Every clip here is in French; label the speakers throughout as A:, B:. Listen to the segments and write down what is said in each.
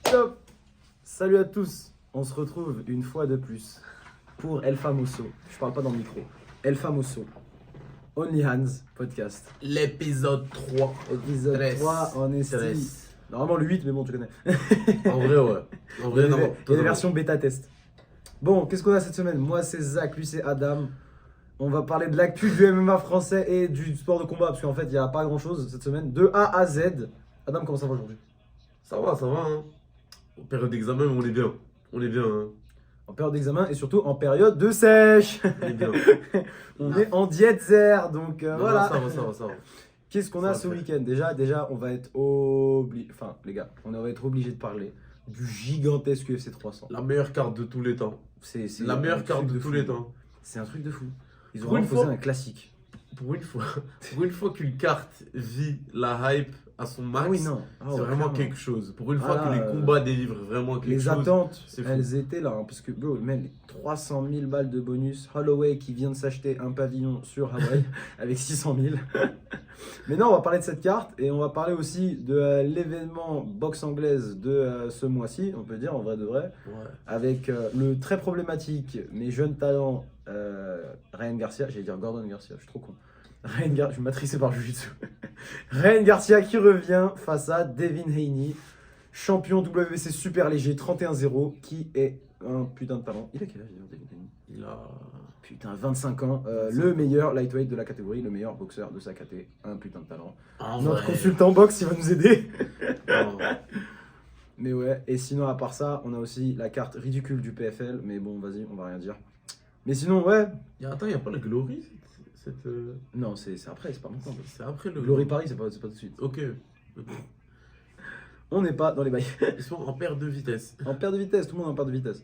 A: Stop. Salut à tous, on se retrouve une fois de plus pour El Famoso. Je parle pas dans le micro. El Famoso. Only Hands podcast.
B: L'épisode 3.
A: Épisode
B: Stress.
A: 3 en esti.
B: Stress.
A: Normalement le 8, mais bon, tu connais.
B: En vrai, ouais. En vrai,
A: Il y a
B: non.
A: des versions bêta test. Bon, qu'est-ce qu'on a cette semaine? Moi, c'est Zach, lui, c'est Adam. On va parler de l'actu du MMA français et du sport de combat, parce qu'en fait, il n'y a pas grand-chose cette semaine, de A à Z. Adam, comment ça va aujourd'hui?
B: Ça va, hein. En période d'examen, on est bien. On est bien, hein.
A: En période d'examen et surtout en période de sèche.
B: On est bien.
A: On est en diète donc
B: Non,
A: voilà.
B: Ça va.
A: Qu'est-ce qu'on
B: Ça
A: a
B: va
A: ce
B: faire.
A: week-end? Déjà, on va être obligé. Enfin, les gars, on va être obligé de parler du gigantesque UFC 300.
B: La meilleure carte de tous les temps.
A: C'est
B: La
A: un
B: meilleure carte
A: truc
B: de tous
A: fou.
B: les temps.
A: C'est un truc de fou. Ils ont
B: Pour une
A: vraiment posé
B: fois-
A: un classique.
B: Pour une fois qu'une carte vit la hype à son max,
A: Ah oui, non. Ah
B: c'est
A: ouais,
B: vraiment
A: clairement.
B: quelque chose. Pour une fois
A: Ah,
B: que les combats délivrent vraiment quelque
A: Les
B: chose.
A: attentes,
B: c'est fou.
A: elles étaient là. Hein, parce que, bro, même les 300 000 balles de bonus. Holloway qui vient de s'acheter un pavillon sur Hawaï avec 600 000. Mais non, on va parler de cette carte et on va parler aussi de l'événement boxe anglaise de ce mois-ci, on peut dire en vrai de vrai,
B: Ouais.
A: avec le très problématique mais jeune talent Ryan Garcia. J'allais dire Gordon Garcia, je suis trop con. Je suis matrixé par Jiu-Jitsu. Ryan Garcia qui revient face à Devin Haney, champion WBC super léger 31-0, qui est un putain de talent. Il a quel âge d'ailleurs, Devin Haney?
B: Il a.
A: Putain, 25 ans, le meilleur lightweight de la catégorie, le meilleur boxeur de sa caté, un putain de talent.
B: En
A: Notre
B: vrai.
A: consultant boxe, il va nous aider.
B: Non.
A: Mais ouais, et sinon à part ça, on a aussi la carte ridicule du PFL, mais bon, vas-y, on va rien dire. Mais sinon, ouais,
B: Attends, il n'y a pas le Glory
A: non, c'est après, c'est pas maintenant.
B: C'est après le.
A: Glory Paris, c'est pas tout de suite.
B: Ok.
A: On n'est pas dans les bails.
B: Ils sont en perte de vitesse.
A: En perte de vitesse, tout le monde est en perte de vitesse.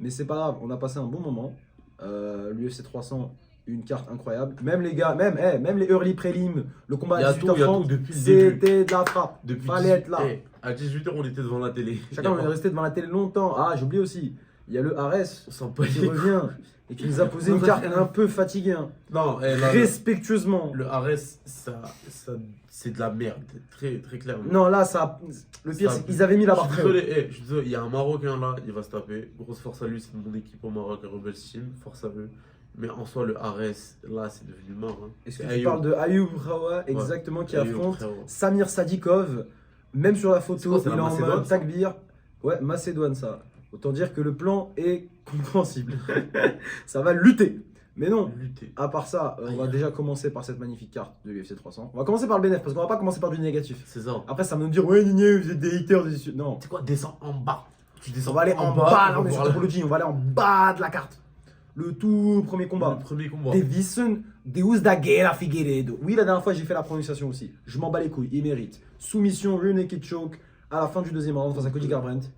A: Mais c'est pas grave, on a passé un bon moment. L'UFC 300, une carte incroyable. Même les gars, même les early prélims, le combat
B: Il y
A: à
B: a tout, il y a
A: 18h30,
B: tout depuis le début.
A: c'était de la frappe.
B: Depuis
A: Fallait être là.
B: À 18h, on était devant la télé.
A: Chacun on est resté devant la télé longtemps. Ah, j'ai oublié aussi. Il y a le Ares
B: On s'en bat
A: qui
B: les
A: revient et qui nous a posé une carte un peu fatiguée. Hein.
B: Non, là,
A: Respectueusement.
B: le Ares, c'est de la merde. Très, très clairement.
A: Non, là, ça. Le pire,
B: Ça-
A: c'est qu'ils avaient mis la
B: Je
A: barre
B: suis
A: très haut.
B: désolé, je suis désolé, il y a un Marocain là, il va se taper. Grosse force à lui, c'est mon équipe au Maroc, Rebels Team. Force à eux. Mais en soi, le Ares, là, c'est devenu mort. Hein.
A: Est-ce que
B: C'est
A: tu
B: Ayoub.
A: parles de Ayoub Rawa, exactement, qui
B: Ayoub,
A: affronte
B: frérot.
A: Samir Sadikov? Même sur la
B: C'est
A: photo,
B: quoi, c'est
A: il est
B: la
A: en
B: Macédoine,
A: mode
B: ça
A: takbir. Ouais, Macédoine, ça. Autant dire que le plan est compréhensible. Ça va lutter. Mais non,
B: Lutter.
A: à part ça, on va déjà commencer par cette magnifique carte de l'UFC 300. On va commencer par le bénéf, parce qu'on va pas commencer par du négatif.
B: C'est ça.
A: Après, ça va nous dire, ouais, Nini, vous êtes des haters. Non,
B: C'est quoi, descends en bas. Tu descends
A: on va aller en bas, là, on est sur
B: voir
A: Topology, on va aller en bas de la carte. Le tout premier combat.
B: le premier combat.
A: Davison Deus da Guerra Figueiredo. Oui, la dernière fois, j'ai fait la prononciation aussi. Je m'en bats les couilles, il mérite. Soumission, rear naked choke à la fin du deuxième round face à Cody Garbrandt.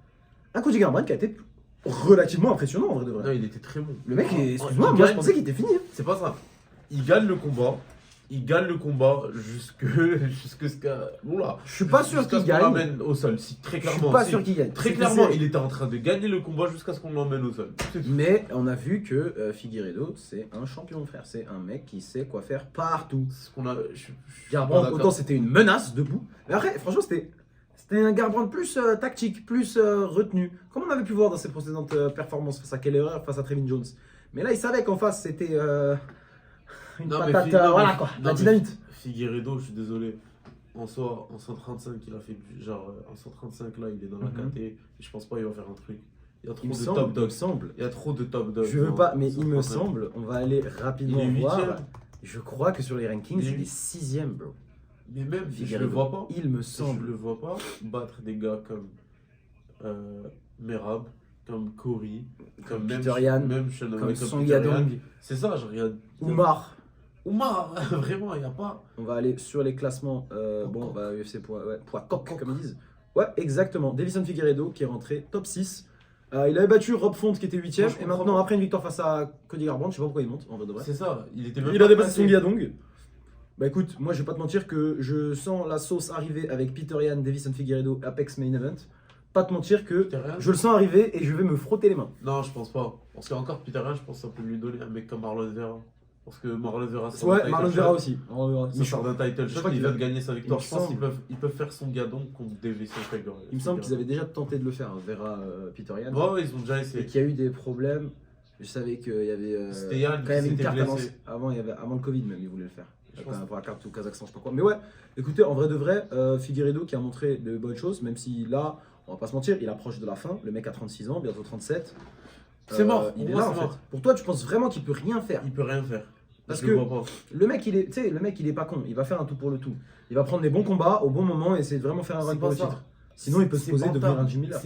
A: Un Cody Garbrandt qui a été relativement impressionnant en vrai de vrai.
B: Non, il était très bon.
A: Le mec,
B: Oh,
A: excuse-moi,
B: il
A: moi je
B: gagne.
A: pensais qu'il était fini. Hein.
B: C'est pas ça. Il gagne le combat. Il gagne le combat jusque ce qu'à. Oula.
A: Je suis pas sûr
B: Jusqu'à
A: qu'il
B: ce qu'on
A: gagne.
B: l'emmène au sol. Si, très
A: Je
B: clairement.
A: suis pas
B: si.
A: sûr qu'il gagne.
B: Très
A: C'est que
B: clairement,
A: c'est-
B: il était en train de gagner le combat jusqu'à ce qu'on l'emmène au sol. C'est tout.
A: Mais on a vu que Figueiredo, c'est un champion, frère. C'est un mec qui sait quoi faire partout.
B: C'est ce qu'on a. Je suis pas
A: Garbrandt,
B: d'accord.
A: autant c'était une menace debout. Mais après, franchement, c'était un Garbrandt plus tactique, plus retenu. Comme on avait pu voir dans ses précédentes performances face à Keller, face à Trevin Jones. Mais là, il savait qu'en face, c'était une
B: Non, mais
A: patate.
B: non,
A: Voilà
B: mais-
A: quoi,
B: non,
A: la
B: mais
A: dynamite.
B: Figueiredo, je suis désolé. En soi, en 135, il a fait genre en 135 là, il est dans la
A: Mhm.
B: KT. Et je pense pas qu'il va faire un truc. Il y a trop
A: Il me
B: de
A: semble,
B: top
A: il me
B: dogs.
A: semble.
B: Il y a trop de top dogs.
A: Je veux
B: dans
A: pas, mais il me
B: 135.
A: semble, on va aller rapidement
B: Il est
A: voir.
B: huitième.
A: Je crois que sur les rankings,
B: Il est
A: il est 6ème, bro.
B: Mais même, je
A: Figueiredo.
B: le vois pas.
A: Il me
B: Je
A: semble.
B: le vois pas battre des gars comme Merab, comme Cory, comme même,
A: Peter Yan,
B: même Sean
A: Comme
B: O'Malley,
A: Song
B: Peter Yan.
A: Yadong,
B: C'est ça, je regarde.
A: Oumar.
B: Oumar, vraiment, il n'y a pas.
A: On va aller sur les classements. Bon, bah, UFC poids coq, comme ils disent. Ouais, exactement. Davison Figueiredo qui est rentré top 6. Il avait battu Rob Font qui était 8ème.
B: Moi, je
A: Et
B: comprends
A: maintenant,
B: pas.
A: après une victoire face à Cody Garbrandt, je sais pas pourquoi il monte en vrai de vrai.
B: C'est ça, il était même
A: Il
B: pas
A: a dépassé
B: placé.
A: son Yadong. Bah écoute, moi je vais pas te mentir que je sens la sauce arriver avec Peter Yan, Davison Figueiredo, Apex Main Event. Pas te mentir que
B: Peter Yan
A: je le sens arriver et je vais me frotter les mains.
B: Non, je pense pas. Parce qu'encore Peter Yan, je pense que ça peut lui donner un mec comme Marlon Vera. Parce que Marlon Vera,
A: Ouais, Marlon Vera aussi. Marlon Vera.
B: Ça sort d'un title. Je
A: crois
B: crois qu'il
A: qu'il
B: vient de gagner sa victoire.
A: il
B: Je
A: me
B: pense
A: semble.
B: qu'ils peuvent faire son gadon contre Davison Figueroa.
A: Il me semble qu'ils avaient déjà tenté de le faire, Vera Peter Yan.
B: Ouais, ils ont déjà
A: Et
B: essayé.
A: qu'il y a eu des problèmes. Je savais qu'il y avait.
B: C'était Yann
A: quand il y avait
B: qui
A: une
B: s'était
A: carte
B: blessé.
A: avant le Covid même, ils voulaient le faire.
B: Je pense.
A: Pour la carte au Kazakhstan, je sais pas quoi. Mais ouais, écoutez, en vrai de vrai, Figueiredo qui a montré de bonnes choses, même si là, on va pas se mentir, il approche de la fin. Le mec a 36 ans, bientôt 37.
B: C'est mort.
A: Il
B: Pour
A: est
B: moi,
A: là en
B: c'est
A: fait.
B: mort.
A: Pour toi, tu penses vraiment qu'il peut rien faire?
B: Il peut rien faire.
A: Parce
B: Je
A: que
B: le vois pas.
A: le mec, tu sais, le mec, il est pas con. Il va faire un tout pour le tout. Il va prendre les bons combats au bon moment et essayer de vraiment faire un
B: C'est
A: run
B: pas
A: pour le
B: ça.
A: titre. Sinon, il peut se
B: C'est
A: poser
B: bantam.
A: devenir un Jimmy Miller.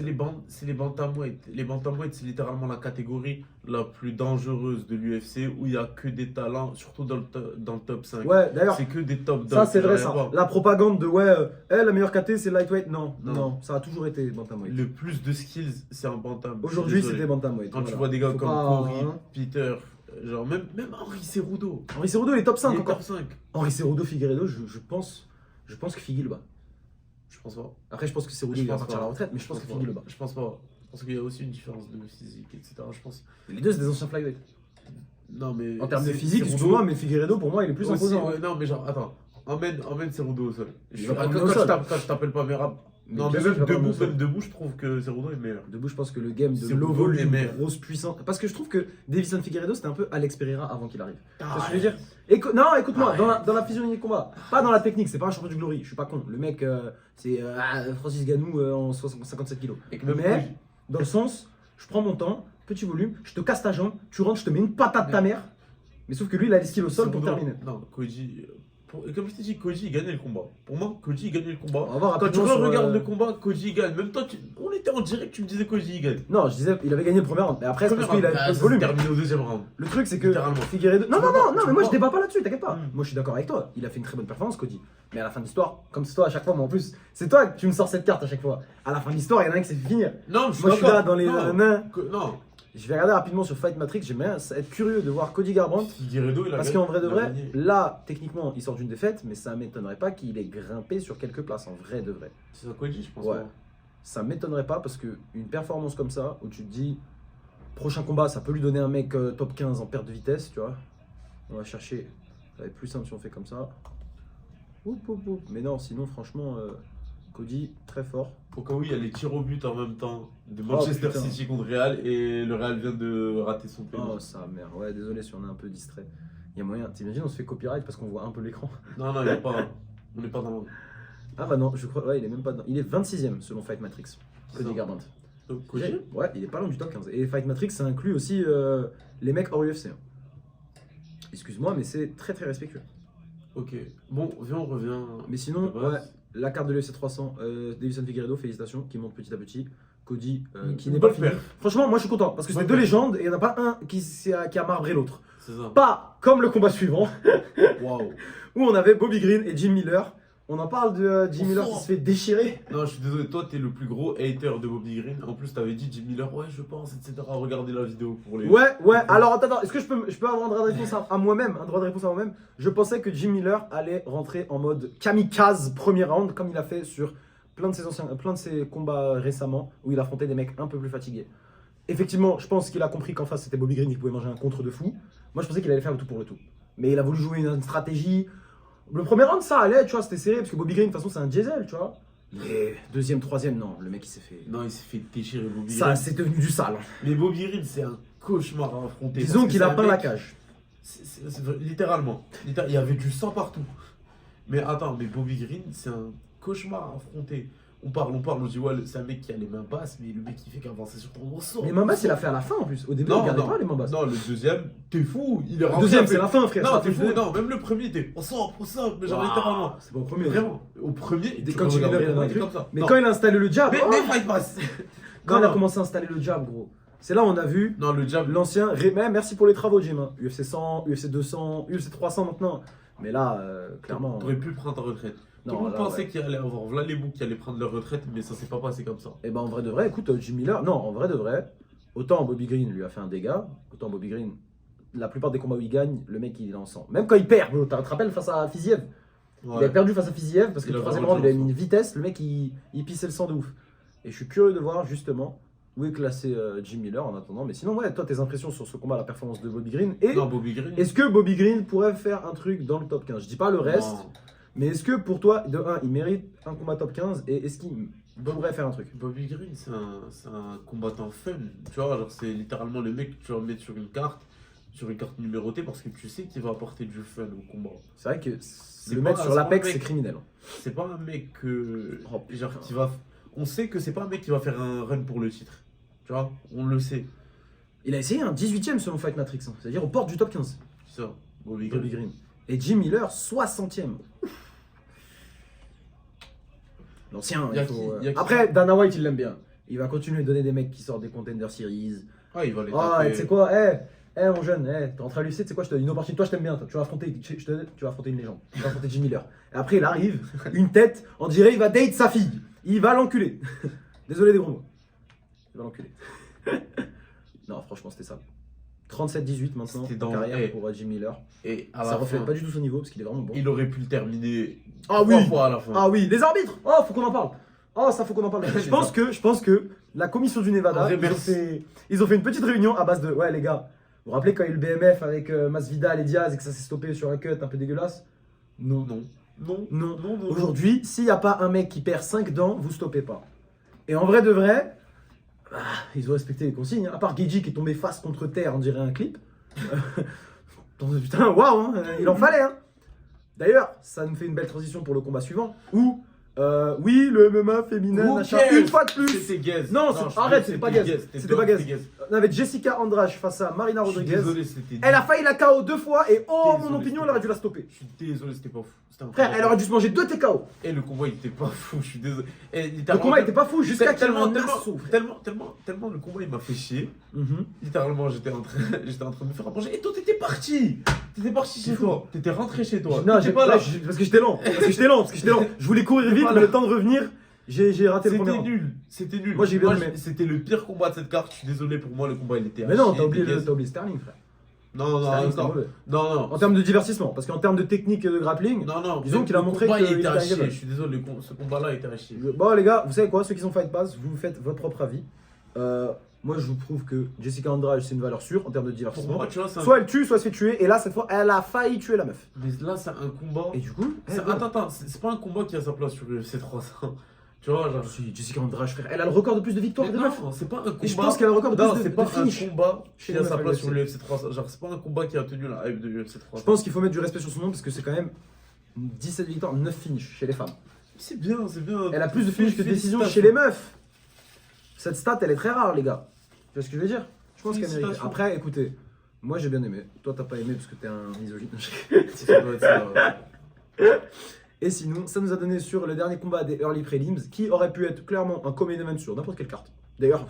B: C'est les bantamweight. Les bantamweight, c'est littéralement la catégorie la plus dangereuse de l'UFC où il y a que des talents, surtout dans le top 5.
A: Ouais, d'ailleurs,
B: C'est que des top
A: ça
B: dogs,
A: c'est vrai
B: rien à
A: ça.
B: voir.
A: La propagande de ouais, la meilleure KT c'est lightweight, non,
B: Non.
A: non, ça a toujours été bantamweight.
B: Le plus de skills, c'est en bantam. Je suis
A: Aujourd'hui
B: désolé.
A: c'était bantamweight.
B: Quand tu
A: voilà.
B: vois des gars
A: Faut
B: comme
A: pas,
B: Corey,
A: hein.
B: Peter, genre même Henri Cerudo.
A: Henri Cerudo il est top 5
B: Il est
A: encore.
B: top 5.
A: Henri Cerudo, Figueiredo, je pense que Figui le bat.
B: Je pense pas.
A: Après je pense que Cerudo
B: Je
A: il va
B: pense
A: partir à
B: pas.
A: la retraite, mais je pense que Figui le bat.
B: Je pense pas. Parce qu'il y a aussi une différence de physique, etc. Je pense.
A: Les deux c'est des anciens flyweight.
B: Non, mais.
A: En termes de
B: c'est-
A: physique,
B: Cerudo-
A: excuse-moi, mais Figueiredo pour moi il est plus
B: Aussi,
A: imposant.
B: ouais, non, mais genre, attends. Emmène Cerudo au sol.
A: Il va pas
B: Quand
A: l'emmener au sol.
B: je t'appelle pas Merab.
A: Mais
B: Non,
A: bien
B: mais
A: sûr qu'il va pas l'emmener au sol.
B: même debout, je trouve que Cerudo est meilleur.
A: Debout, je pense que le game de
B: Cerudo
A: low volume,
B: est meilleur.
A: grosse puissance. Parce que je trouve que Davison Figueiredo c'était un peu Alex Pereira avant qu'il arrive. Tu vois ce que je veux dire? Non, écoute-moi, dans la physionomie de combat, pas dans la technique, c'est pas un champion du glory, je suis pas con. Le mec, c'est Francis Ngannou en 57 kilos.
B: Et que même
A: Mais, dans le sens, je prends mon temps, petit volume, je te casse ta jambe, tu rentres, je te mets une patate ta mère. Mais sauf que lui, il a les skills au sol pour
B: Cerudo-
A: terminer.
B: Non, Koji. Comme je t'ai dit, Koji il gagnait le combat. Pour moi, Koji il gagnait le combat.
A: On va voir
B: Quand tu
A: rapidement sur,
B: regardes le combat, Koji il gagne. Même toi, on était en direct, tu me disais Koji il gagne.
A: Non, je disais, il avait gagné le premier round, mais après, c'est parce qu'il avait
B: Ah,
A: pas de
B: ça s'est
A: volume.
B: terminé au deuxième round.
A: Le truc, c'est que
B: Littéralement.
A: Figueiredo. Non,
B: Tu
A: non,
B: peux
A: non,
B: pas,
A: non,
B: tu
A: mais moi
B: peux
A: je
B: pas.
A: débat pas là-dessus, t'inquiète pas.
B: Mm.
A: Moi je suis d'accord avec toi. Il a fait une très bonne performance, Cody. Mais à la fin de l'histoire, comme c'est toi à chaque fois, moi en plus, c'est toi que tu me sors cette carte à chaque fois. À la fin de l'histoire, il y en a un qui s'est fait finir.
B: Non,
A: Moi je suis là dans les
B: Non.
A: nains.
B: Non.
A: Je vais regarder rapidement sur Fight Matrix. J'aimerais être curieux de voir Cody Garbrandt.
B: Figueiredo, il a
A: Parce
B: gagné.
A: qu'en vrai de
B: Il a
A: vrai,
B: gagné.
A: là, techniquement, il sort d'une défaite, mais ça m'étonnerait pas qu'il ait grimpé sur quelques places, en vrai de vrai.
B: C'est ça Koji, je pense.
A: Ouais.
B: pas.
A: Ça m'étonnerait pas parce qu'une performance comme ça, où tu te dis, prochain combat, ça peut lui donner un mec top 15 en perte de vitesse, tu vois. On va chercher, ça va être plus simple si on fait comme ça. Oup, oup, oup. Mais non, sinon, franchement, Cody, très fort.
B: Au cas où il y a les tirs au but en même temps de Manchester
A: putain.
B: City contre Real et le Real vient de rater son pénal.
A: Oh, sa mère. Ouais, désolé si on est un peu distrait. Il y a moyen. T'imagines, on se fait copyright parce qu'on voit un peu l'écran.
B: Non, non, il y a pas. On n'est pas dans le.
A: Ah bah non, je crois, ouais, il est même pas dedans. Il est 26ème selon Fight Matrix. Cody
B: Ça.
A: Garbrandt.
B: Koji.
A: Ouais, il est pas loin du top 15. Et Fight Matrix, ça inclut aussi les mecs hors UFC. hein. Excuse-moi, mais c'est très très respectueux.
B: Ok. Bon, viens, on revient.
A: Mais sinon,
B: de base.
A: ouais, la carte de l'UFC 300, Davison Figueiredo, félicitations, qui monte petit à petit. Cody, qui n'est
B: Bonne
A: pas fini.
B: perf.
A: Franchement, moi je suis content, parce que c'est
B: Bonne
A: deux
B: perf.
A: légendes, et il n'y en a pas un qui a marbré l'autre.
B: C'est ça.
A: Pas comme le combat suivant,
B: Waouh.
A: où on avait Bobby Green et Jim Miller. On en parle de Jim
B: On
A: Miller
B: sent.
A: qui se fait déchirer.
B: Non, je suis désolé, toi, t'es le plus gros hater de Bobby Green. En plus, t'avais dit Jim Miller, ouais, je pense, etc. Regardez la vidéo pour les.
A: Ouais, ouais, alors attends, est-ce que je peux avoir un droit de réponse à moi-même, un droit de réponse à moi-même? Je pensais que Jim Miller allait rentrer en mode kamikaze premier round, comme il a fait sur plein de ses combats récemment, où il affrontait des mecs un peu plus fatigués. Effectivement, je pense qu'il a compris qu'en face c'était Bobby Green qui pouvait manger un contre de fou. Moi je pensais qu'il allait faire le tout pour le tout. Mais il a voulu jouer une stratégie. Le premier round ça allait, tu vois, c'était serré, parce que Bobby Green de toute façon c'est un diesel, tu vois. Mais deuxième, troisième, non, le mec il s'est fait...
B: Non, il s'est fait déchirer Bobby
A: Ça,
B: Green.
A: c'est devenu du sale.
B: Mais Bobby Green, c'est un cauchemar à affronter.
A: Disons
B: parce que
A: qu'il
B: c'est
A: a
B: un
A: peint
B: mec-
A: la cage.
B: Littéralement. Il y avait du sang partout. Mais attends, mais Bobby Green, c'est un cauchemar à affronter. On parle, on dit, ouais, c'est un mec qui a les mains basses, mais le mec qui fait qu'avancer sur ton ressort.
A: Les mains basses, il a fait à la fin en plus. Au début, on
B: Non,
A: regardait
B: non,
A: pas les mains basses.
B: non, le deuxième, t'es fou. Il est
A: Le
B: rentré
A: deuxième,
B: après.
A: c'est la fin, frère.
B: Non,
A: ça
B: t'es
A: fait
B: fou.
A: deux.
B: Non, même le premier, t'es on sort, mais genre
A: Waouh,
B: littéralement.
A: c'est pas au premier.
B: Vraiment. Au premier,
A: Dès
B: tu
A: quand il
B: regardes
A: est
B: vraiment,
A: un
B: il est
A: truc.
B: comme ça.
A: Mais
B: Non.
A: quand il a installé le jab, oh,
B: Mais fight pass.
A: quand il a
B: Non,
A: commencé à installer le jab, gros, c'est là où on a vu
B: non, le jab.
A: l'ancien. Mais merci pour les travaux, Jim. hein. UFC 100, UFC 200, UFC 300 maintenant. Mais là, clairement.
B: T'aurais pu prendre ta retraite. Tout le monde
A: là,
B: pensait
A: ouais.
B: qu'il allait avoir voilà les boucs qui allaient prendre leur retraite, mais ça s'est pas passé comme ça.
A: Et ben en vrai de vrai, écoute, Jim Miller, non, en vrai de vrai, autant Bobby Green lui a fait un dégât, autant Bobby Green, la plupart des combats où il gagne, le mec il est en sang. Même quand il perd, bro, tu te rappelles face à Fiziev. Il a perdu face à Fiziev parce que
B: Il
A: le
B: a
A: troisième
B: vraiment
A: round il a
B: le
A: mis
B: sang.
A: une vitesse, le mec il pissait le sang de ouf. Et je suis curieux de voir justement où est classé Jim Miller en attendant. Mais sinon, ouais, toi, tes impressions sur ce combat, la performance de Bobby Green. Et
B: Non, Bobby Green.
A: est-ce que Bobby Green pourrait faire un truc dans le top 15? Je dis pas le reste,
B: Non.
A: mais est-ce que pour toi, de 1, il mérite un combat top 15 et est-ce qu'il pourrait faire un truc?
B: Bobby Green, c'est un combattant fun. Tu vois, genre, c'est littéralement le mec que tu vas mettre sur une carte numérotée, parce que tu sais qu'il va apporter du fun au combat.
A: C'est vrai que
B: C'est
A: le
B: pas-
A: mettre sur
B: c'est
A: l'Apex,
B: pas un
A: c'est
B: mec-
A: criminel.
B: C'est pas un mec que.
A: Oh, putain.
B: Genre, qui va. On sait que c'est pas un mec qui va faire un run pour le titre. Tu vois, on le sait.
A: Il a essayé un 18ème selon Fight Matrix, hein. C'est-à-dire aux portes du top 15.
B: C'est ça, Bobby Green.
A: Bobby Green. Et Jim Miller, 60ème. L'ancien,
B: Y a
A: il faut,
B: qui- y a qui-
A: Après, Dana White, il l'aime bien. Il va continuer de donner des mecs qui sortent des Contender Series.
B: Ah, il va les
A: Ah,
B: taper.
A: et tu sais quoi, mon jeune, t'es en train de l'UFC, tu sais quoi, je te donne une opportunité, toi je t'aime bien, toi. Tu vas affronter, tu vas affronter une légende, tu vas affronter Jim Miller. Et après il arrive, une tête, on dirait il va date sa fille, il va l'enculer. Désolé des gros mots. Il va l'enculer. Non, franchement c'était ça. 37-18 maintenant,
B: C'était dans-
A: carrière
B: eh.
A: pour Jim Miller.
B: Et à
A: Ça
B: la
A: reflète
B: fin,
A: pas du tout son niveau parce qu'il est vraiment bon.
B: il aurait pu le terminer
A: Ah
B: trois
A: oui,
B: fois à la fin.
A: ah oui, les arbitres. Oh, faut qu'on en parle. Oh, ça faut qu'on en parle. Je pense que la commission du Nevada,
B: En vrai,
A: ils ont,
B: merci.
A: ils ont fait une petite réunion à base de ouais les gars. Vous vous rappelez quand il y a eu le BMF avec Masvidal et Diaz et que ça s'est stoppé sur un cut un peu dégueulasse? Non.
B: Non. Non.
A: Non.
B: Non, non.
A: Aujourd'hui, s'il n'y a pas un mec qui perd 5 dents, vous stoppez pas. Et en vrai de vrai, ils ont respecté les consignes. À part Geji qui est tombé face contre terre, on dirait un clip. Putain, waouh, hein, il en fallait. Hein. D'ailleurs, ça nous fait une belle transition pour le combat suivant. Où, oui, le MMA féminin,
B: Who
A: machin,
B: cares?
A: une fois de plus.
B: C'était Gaze.
A: Non, arrête, c'était pas Gaze.
B: C'était
A: C'était pas Gaze.
B: Gaze.
A: On avait Jessica Andrade face à Marina
B: Je suis
A: Rodriguez.
B: désolé, c'était.
A: Elle a failli la KO 2 fois et oh,
B: Désolé,
A: mon opinion,
B: c'était
A: elle aurait dû la stopper.
B: Je suis désolé, c'était pas fou. C'était un
A: Frère,
B: combat
A: elle aurait dû se manger 2 TKO.
B: Et le combat il était pas fou, je suis désolé. Et
A: Le
B: littéralement,
A: combat était pas fou jusqu'à qu'il y ait
B: tellement,
A: un
B: tellement,
A: assaut, frère.
B: tellement le combat il m'a fait chier.
A: Mhm.
B: Littéralement, j'étais en train de me faire à manger. Et toi, t'étais parti. T'étais parti chez
A: fou.
B: toi. T'étais rentré chez toi.
A: Non,
B: T'étais pas là.
A: parce que j'étais lent. Je voulais courir vite, mais le temps de revenir, j'ai raté le premier
B: C'était
A: round.
B: nul. C'était nul.
A: Moi, j'ai bien aimé.
B: C'était le pire combat de cette carte. Je suis désolé pour moi, le combat il était.
A: Mais
B: à
A: non,
B: chier,
A: t'as oublié,
B: dégueulasse.
A: Sterling, frère.
B: Non,
A: Sterling, c'était
B: encore.
A: mauvais.
B: Non, non.
A: En termes de divertissement, parce qu'en termes de technique et de grappling,
B: Non,
A: disons qu'il a montré
B: qu'il
A: qu'il
B: était à
A: était
B: chier.
A: arrivé.
B: Je suis désolé, ce combat-là était à chier.
A: bon les gars, vous savez quoi, ceux qui sont Fight Pass, vous faites votre propre avis. Moi, je vous prouve que Jessica Andrade, c'est une valeur sûre en termes de
B: Pour
A: divertissement.
B: moi, tu vois, c'est un.
A: Soit elle tue, soit elle se fait tuer. Et là, cette fois, elle a failli tuer la meuf.
B: Mais là, c'est un combat.
A: Et du coup,
B: Attends, c'est pas un combat qui a sa place sur le UFC 300. Tu vois, genre.
A: Si, Jessica Andrade, frère, elle a le record de plus de victoires
B: Mais
A: des meufs.
B: non, c'est pas un combat.
A: Et je pense qu'elle a le record de
B: Non,
A: plus
B: c'est
A: de
B: pas
A: finish.
B: un combat
A: Chez
B: qui
A: les
B: a sa
A: meufs
B: place
A: à
B: sur
A: l'UFC.
B: le UFC 300. Genre, c'est pas un combat qui a tenu la hype de l'UFC 300.
A: Je pense qu'il faut mettre du respect sur son nom parce que c'est quand même 17 victoires, 9 finishes chez les femmes.
B: C'est bien, c'est bien.
A: Elle a plus de finishes que de décisions chez les meufs. Cette stat, elle est très rare, les gars. Tu vois ce que je veux dire? Je pense qu'elle mérite.
B: Félicitations.
A: Après, écoutez, moi j'ai bien aimé. Toi, t'as pas aimé parce que t'es un misogyne.
B: Ça doit être ça, ouais.
A: Et sinon, ça nous a donné sur le dernier combat des Early Prelims qui aurait pu être clairement un co-main event sur n'importe quelle carte. D'ailleurs,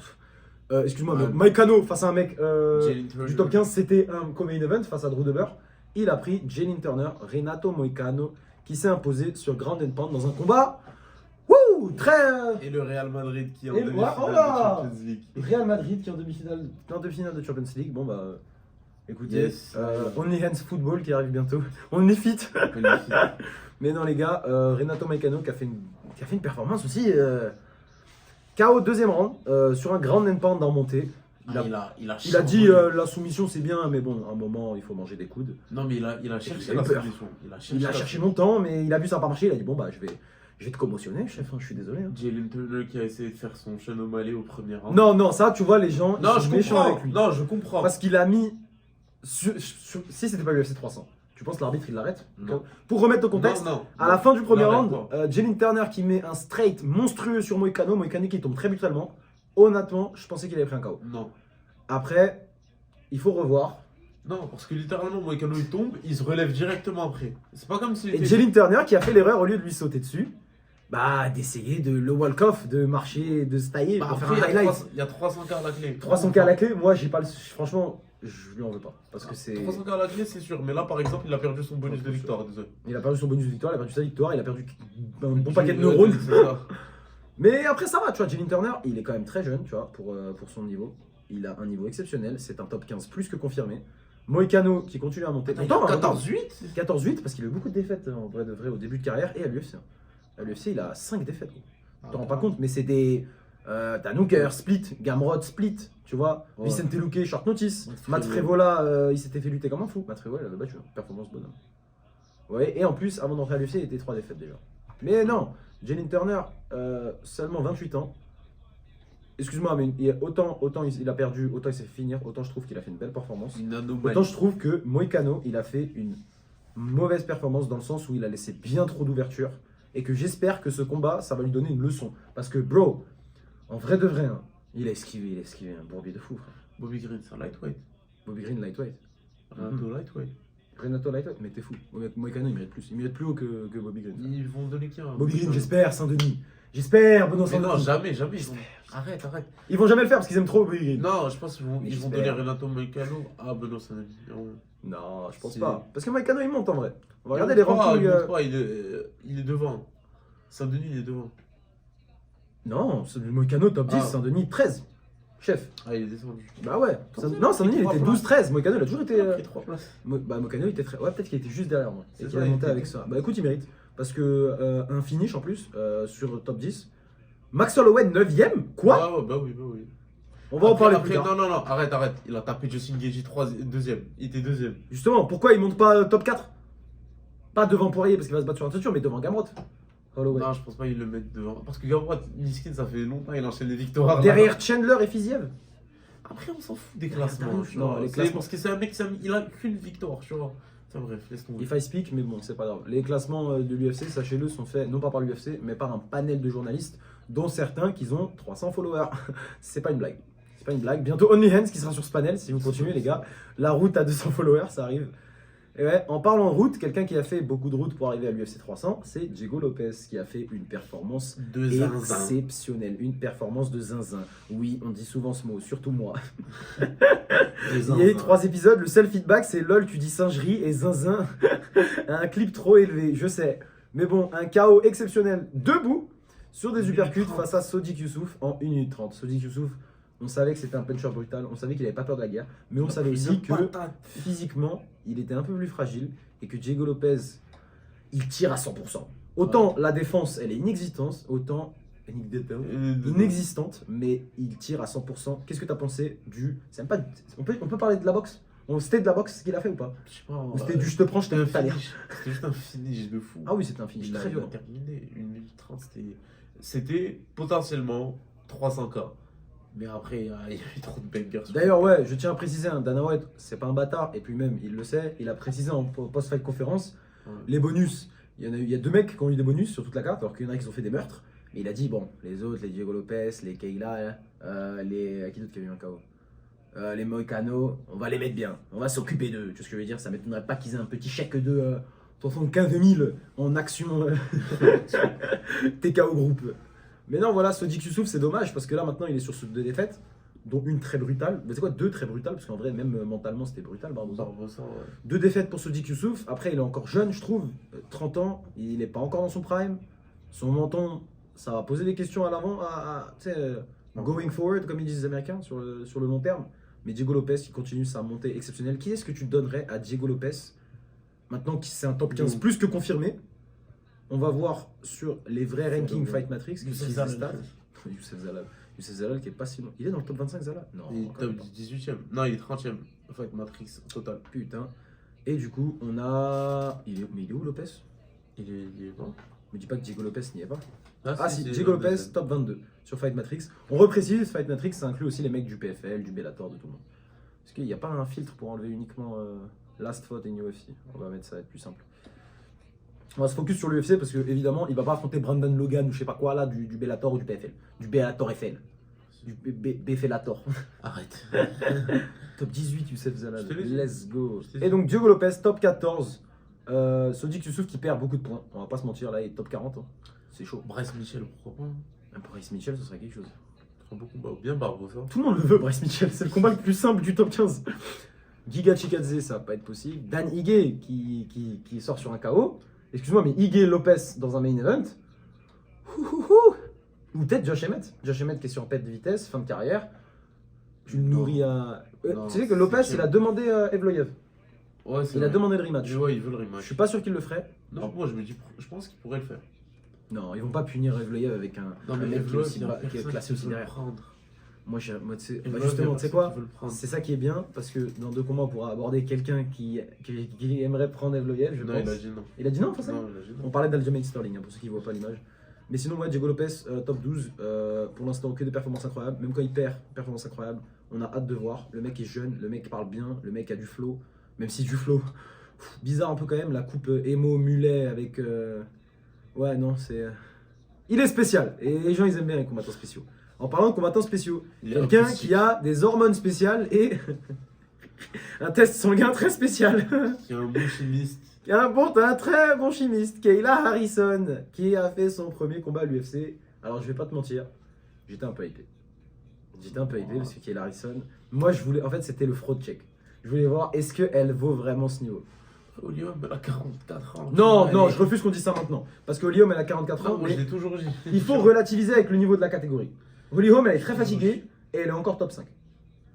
A: excuse-moi, mais
B: Ouais.
A: Mike Cano face à un mec
B: Jalen Turner.
A: du top 15, c'était un co-main event face à Drew Dober. Il a pris Jalen Turner, Renato Moicano, qui s'est imposé sur Ground and Pound dans un combat. Wouh, très.
B: Et le Real Madrid qui est en
A: Et
B: demi-finale
A: voilà, oh
B: de
A: là
B: Champions League.
A: Real Madrid qui est en demi-finale de Champions League. Bon bah, écoutez,
B: Yes.
A: Only Hands Football qui arrive bientôt. Only Fit.
B: Magnifique.
A: Mais non les gars, Renato Moicano qui a fait une performance aussi. KO deuxième round sur un Ground and Pound en montée. Il a,
B: Il a
A: il a dit
B: charbonné.
A: la soumission c'est bien, mais bon, à un moment il faut manger des coudes.
B: Non, mais il a cherché
A: il a
B: la
A: peur.
B: solution.
A: Il a
B: la
A: cherché longtemps, mais il a vu ça n'a pas marché. Il a dit bon bah je vais te commotionner, chef. Hein, je suis désolé. Hein.
B: Jalen Turner qui a essayé de faire son Sean O'Malley au premier round.
A: Non, ça tu vois les gens ils
B: non,
A: sont
B: je
A: méchants
B: comprends.
A: avec lui.
B: Non, je comprends.
A: Parce qu'il a mis. Si c'était pas l'UFC 300, tu penses que l'arbitre il l'arrête?
B: Non.
A: Pour remettre au contexte,
B: Non,
A: à la fin du premier
B: Non,
A: round,
B: d'accord.
A: Jalen Turner qui met un straight monstrueux sur Moicano qui tombe très brutalement. Honnêtement, je pensais qu'il avait pris un KO.
B: Non.
A: Après, il faut revoir.
B: Non, parce que littéralement, Moicano il tombe, il se relève directement après. C'est pas comme s'il
A: Et
B: était.
A: Jalen Turner qui a fait l'erreur au lieu de lui sauter dessus, bah d'essayer de le walk-off, de marcher, de se tailler
B: Bah,
A: pour
B: après,
A: faire un highlight.
B: il y a 300 quarts à la clé.
A: 300K à la clé, moi j'ai pas le. Franchement, je lui en veux pas. Parce que c'est.
B: 300 quarts à la clé, c'est sûr. Mais là, par exemple, il a perdu son bonus de victoire. Désolé.
A: Il a perdu son bonus de victoire, il a perdu sa victoire, il a perdu un bon paquet de neurones.
B: C'est ça.
A: Mais après ça va, tu vois, Jalen Turner, il est quand même très jeune, tu vois, pour son niveau. Il a un niveau exceptionnel, c'est un top 15 plus que confirmé. Moicano qui continue à monter. Pourtant,
B: 14-8
A: 14-8 parce qu'il a eu beaucoup de défaites en vrai de vrai au début de carrière et à l'UFC. À l'UFC, il a 5 défaites. Tu te rends pas compte, mais c'est des T'as Nooker, split. Gamrod, split. Tu vois,
B: Ouais.
A: Vicente Luque, short notice.
B: Matt
A: Matt Frevola, il s'était fait lutter comme un fou. Matt Frevola, il avait battu. Performance bonhomme. Ouais, et en plus, avant d'entrer à l'UFC, il était 3 défaites déjà. Mais non, Jalen Turner, seulement 28 ans. Excuse-moi, mais autant il a perdu, autant il s'est fait finir, autant je trouve qu'il a fait une belle performance.
B: Une anomalie.
A: Autant je trouve que Moïcano, il a fait une mauvaise performance dans le sens où il a laissé bien trop d'ouverture. Et que j'espère que ce combat, ça va lui donner une leçon. Parce que, bro, en vrai de vrai, hein, il a esquivé un bourbier de fou, frère.
B: Bobby Green, c'est un lightweight.
A: Bobby Green, lightweight.
B: Renato, lightweight.
A: Renato, lightweight, mais t'es fou. Moïcano, il mérite plus. Il mérite plus haut que Bobby Green.
B: Ils vont donner qui un
A: Bobby Green, j'espère, Saint-Denis. J'espère, Benoît
B: Mais non,
A: Saint-Denis.
B: jamais. Ils vont... Arrête.
A: Ils vont jamais le faire parce qu'ils aiment trop Bobby Green.
B: Non, je pense qu'ils vont,
A: Mais
B: ils vont
A: j'espère.
B: donner Renato Moicano à Benoît Saint-Denis.
A: Non, je pense
B: C'est-
A: pas. Parce que Moïcano, il monte en vrai. On va regarder les rankings.
B: Il est devant. Saint-Denis, il est devant.
A: Non, c'est le Moïcano top 10,
B: Ah.
A: Saint-Denis 13. Chef.
B: Ah, il est descendu.
A: Bah ouais.
B: Comment ça,
A: Non, Saint-Denis, il
B: il a pris
A: était
B: trois
A: 12-13. Moïcano, il a toujours été.
B: Il a pris 3 places.
A: Bah, Moïcano, il était très. Ouais, peut-être qu'il était juste derrière moi.
B: C'est
A: Et qu'il
B: ça,
A: a
B: il
A: monté
B: était-
A: avec ça. Bah écoute, il mérite. Parce que un finish en plus sur top 10. Max Holloway 9ème. Quoi?
B: Ah ouais, bah oui.
A: On va en parler
B: Après,
A: plus tard.
B: non, arrête. Il a tapé Justin Gaethje 2ème. Il était 2ème.
A: Justement, pourquoi il monte pas top 4? Pas devant Poirier parce qu'il va se battre sur la ceinture, mais devant Gamrot. Holloway.
B: Non, je pense pas qu'il le mette devant. Parce que Gamrot, Niskin, ça fait longtemps, il enchaîne les victoires. là.
A: Derrière Chandler et Fiziev.
B: Après, on s'en fout des
A: Derrière
B: classements.
A: Darius,
B: tu
A: non,
B: vois.
A: les
B: C'est
A: classements.
B: parce que c'est un mec, il a qu'une victoire, tu vois. Enfin bref, laisse tomber.
A: If I speak, mais bon, c'est pas grave. Les classements de l'UFC, sachez-le, sont faits non pas par l'UFC, mais par un panel de journalistes, dont certains qui ont 300 followers. C'est pas une blague. C'est pas une blague. Bientôt Only Hands qui sera sur ce panel, si vous continuez, les gars. La route à 200 followers, ça arrive. Et ouais, en parlant de route, quelqu'un qui a fait beaucoup de route pour arriver à l'UFC 300, c'est Diego Lopez, qui a fait une performance
B: De zinzin.
A: exceptionnelle. Une performance de zinzin. Oui, on dit souvent ce mot, surtout moi.
B: De
A: Il
B: zinzin.
A: y a eu 3 épisodes, le seul feedback c'est lol, tu dis singerie et zinzin. Un clip trop élevé, je sais. Mais bon, un KO exceptionnel debout sur des
B: 1
A: uppercuts
B: minute 30.
A: face à Sodiq Youssouf en 1 minute 30. Sodiq Youssouf, on savait que c'était un puncher brutal, on savait qu'il avait pas peur de la guerre, mais on savait aussi que physiquement, il était un peu plus fragile et que Diego Lopez, il tire à 100%. Autant la défense, elle est inexistante, autant inexistante, mais il tire à 100%. Qu'est-ce que tu as pensé du... C'est même pas... on peut parler de la boxe? C'était de la boxe ce qu'il a fait ou pas?
B: Je sais pas.
A: Ou c'était du je te prends, je te
B: C'était un
A: mets pas l'air?
B: finish. C'était juste un finish de fou.
A: Ah oui, c'était un finish
B: Il a
A: très violent.
B: terminé 1 minute 30. C'était potentiellement 300K. Mais après, il y a eu trop de bangers.
A: D'ailleurs, ouais, je tiens à préciser, hein, Dana White, c'est pas un bâtard, et puis même, il le sait, il a précisé en post-fight conférence,
B: Ouais.
A: les bonus, il y a 2 mecs qui ont eu des bonus sur toute la carte, alors qu'il y en a qui ont fait des meurtres, mais il a dit, bon, les autres, les Diego Lopez, les Keila, qui d'autre qui a eu un KO les Moïcano, on va les mettre bien, on va s'occuper d'eux, tu vois ce que je veux dire, ça m'étonnerait pas qu'ils aient un petit chèque de 75 000 en action TKO groupe. Mais non, voilà, Sodiq Youssouf, c'est dommage parce que là maintenant il est sur 2 défaites, dont une très brutale. Mais c'est quoi, 2 très brutales? Parce qu'en vrai, même mentalement, c'était brutal, Barbosa.
B: Barbosa, ouais.
A: 2 défaites pour Sodiq Youssouf. Après, il est encore jeune, je trouve. 30 ans, il n'est pas encore dans son prime. Son menton, ça va poser des questions à l'avant, tu sais, going forward, comme ils disent les Américains, sur le long terme. Mais Diego Lopez, qui continue sa montée exceptionnelle. Qui est-ce que tu donnerais à Diego Lopez maintenant que c'est un top 15 plus que confirmé? On va voir sur les vrais rankings Fight Matrix.
B: Youssef
A: qui
B: Zalal.
A: stat. Youssef Zalal qui est pas si loin. Il est dans le top 25 Zalal? Non.
B: Il est
A: quand même
B: top
A: pas.
B: 18ème. Non, il est 30ème. Fight Matrix, total.
A: Putain. Et du coup, on a. Mais il est où Lopez?
B: Il est bon.
A: Me dis pas que Diego Lopez n'y est pas.
B: Ah,
A: Ah si,
B: c'est
A: Diego
B: le
A: Lopez,
B: deuxième.
A: top 22 sur Fight Matrix. On reprécise, Fight Matrix, ça inclut aussi les mecs du PFL, du Bellator, de tout le monde. Parce qu'il n'y a pas un filtre pour enlever uniquement Last Fight et UFC. On va mettre ça, être plus simple. On va se focus sur l'UFC parce que évidemment, il va pas affronter Brandon Logan ou je sais pas quoi là, du Bellator ou du PFL. Du Bellator FL. Du Bellator.
B: Arrête.
A: Top 18, Youssef Zalal.
B: Je te l'ai dit.
A: Let's go.
B: Je t'ai dit.
A: Et donc Diego Lopez, top 14. Sodiq Youssouf qui perd beaucoup de points. On va pas se mentir, là, il est top 40. Hein. C'est chaud.
B: Bryce Mitchell, pourquoi pas?
A: Même pour Bryce Mitchell, ce serait quelque chose.
B: Beaucoup, bien Barbosa.
A: Tout le monde le veut, Bryce Mitchell. C'est le combat le plus simple du top 15. Giga Chikadze, ça va pas être possible. Dan Ige qui sort sur un KO. Excuse-moi, mais Ige Lopez dans un main event. Ouhouhou. Ou peut-être Josh Emmett. Josh Emmett qui est sur perte de vitesse, fin de carrière. Tu le
B: Non.
A: nourris à.
B: Non,
A: Tu sais que Lopez,
B: c'est
A: il a demandé à Evloyev.
B: Ouais, c'est
A: Il a
B: vrai.
A: demandé le rematch.
B: Ouais, il veut le
A: Je
B: rematch.
A: suis pas sûr qu'il le ferait.
B: Non, moi je me dis, je pense qu'il pourrait le faire.
A: Non, ils vont pas punir Evloev avec un
B: Non, mais
A: mec qui est,
B: Evloev,
A: aussi
B: il y a
A: bas- qui est
B: personne
A: classé
B: qui
A: aussi
B: veut le
A: derrière.
B: prendre.
A: Moi, tu sais,
B: Evloev,
A: justement,
B: il y a
A: tu sais
B: personne
A: quoi?
B: qui veut le prendre.
A: C'est ça qui est bien, parce que dans 2 combats, on pourra aborder quelqu'un qui aimerait prendre Evloev, je
B: Non,
A: pense.
B: il a dit non.
A: Il a dit non, forcément.
B: Non, il a dit
A: On
B: non.
A: parlait d'Aljamain Sterling, hein, pour ceux qui ne voient pas l'image. Mais sinon, ouais, Diego Lopez, top 12. Pour l'instant, que des performances incroyables. Même quand il perd, performance incroyable. On a hâte de voir. Le mec est jeune, le mec parle bien, le mec a du flow. Même si du flow, bizarre un peu quand même. La coupe émo mulet avec. Ouais, non, c'est. Il est spécial. Et les gens, ils aiment bien les combattants spéciaux. En parlant de combattants spéciaux,
B: Il est
A: quelqu'un
B: impulsif.
A: qui a des hormones spéciales et un test sanguin très spécial.
B: Qui est un bon chimiste.
A: Un très bon chimiste, Kayla Harrison, qui a fait son premier combat à l'UFC. Alors je vais pas te mentir, j'étais un peu hypé. J'étais un peu hypé parce que Kayla Harrison, moi je voulais, en fait c'était le fraud check. Je voulais voir est-ce qu'elle vaut vraiment ce niveau.
B: Olium, elle a 44 ans.
A: Non,
B: Elle
A: non,
B: est-
A: je refuse qu'on dise ça maintenant. Parce que Holly Holm elle a 44
B: Non,
A: ans,
B: moi je
A: mais
B: l'ai toujours dit.
A: il faut relativiser avec le niveau de la catégorie. Holly Holm elle est très fatiguée et elle est encore top 5.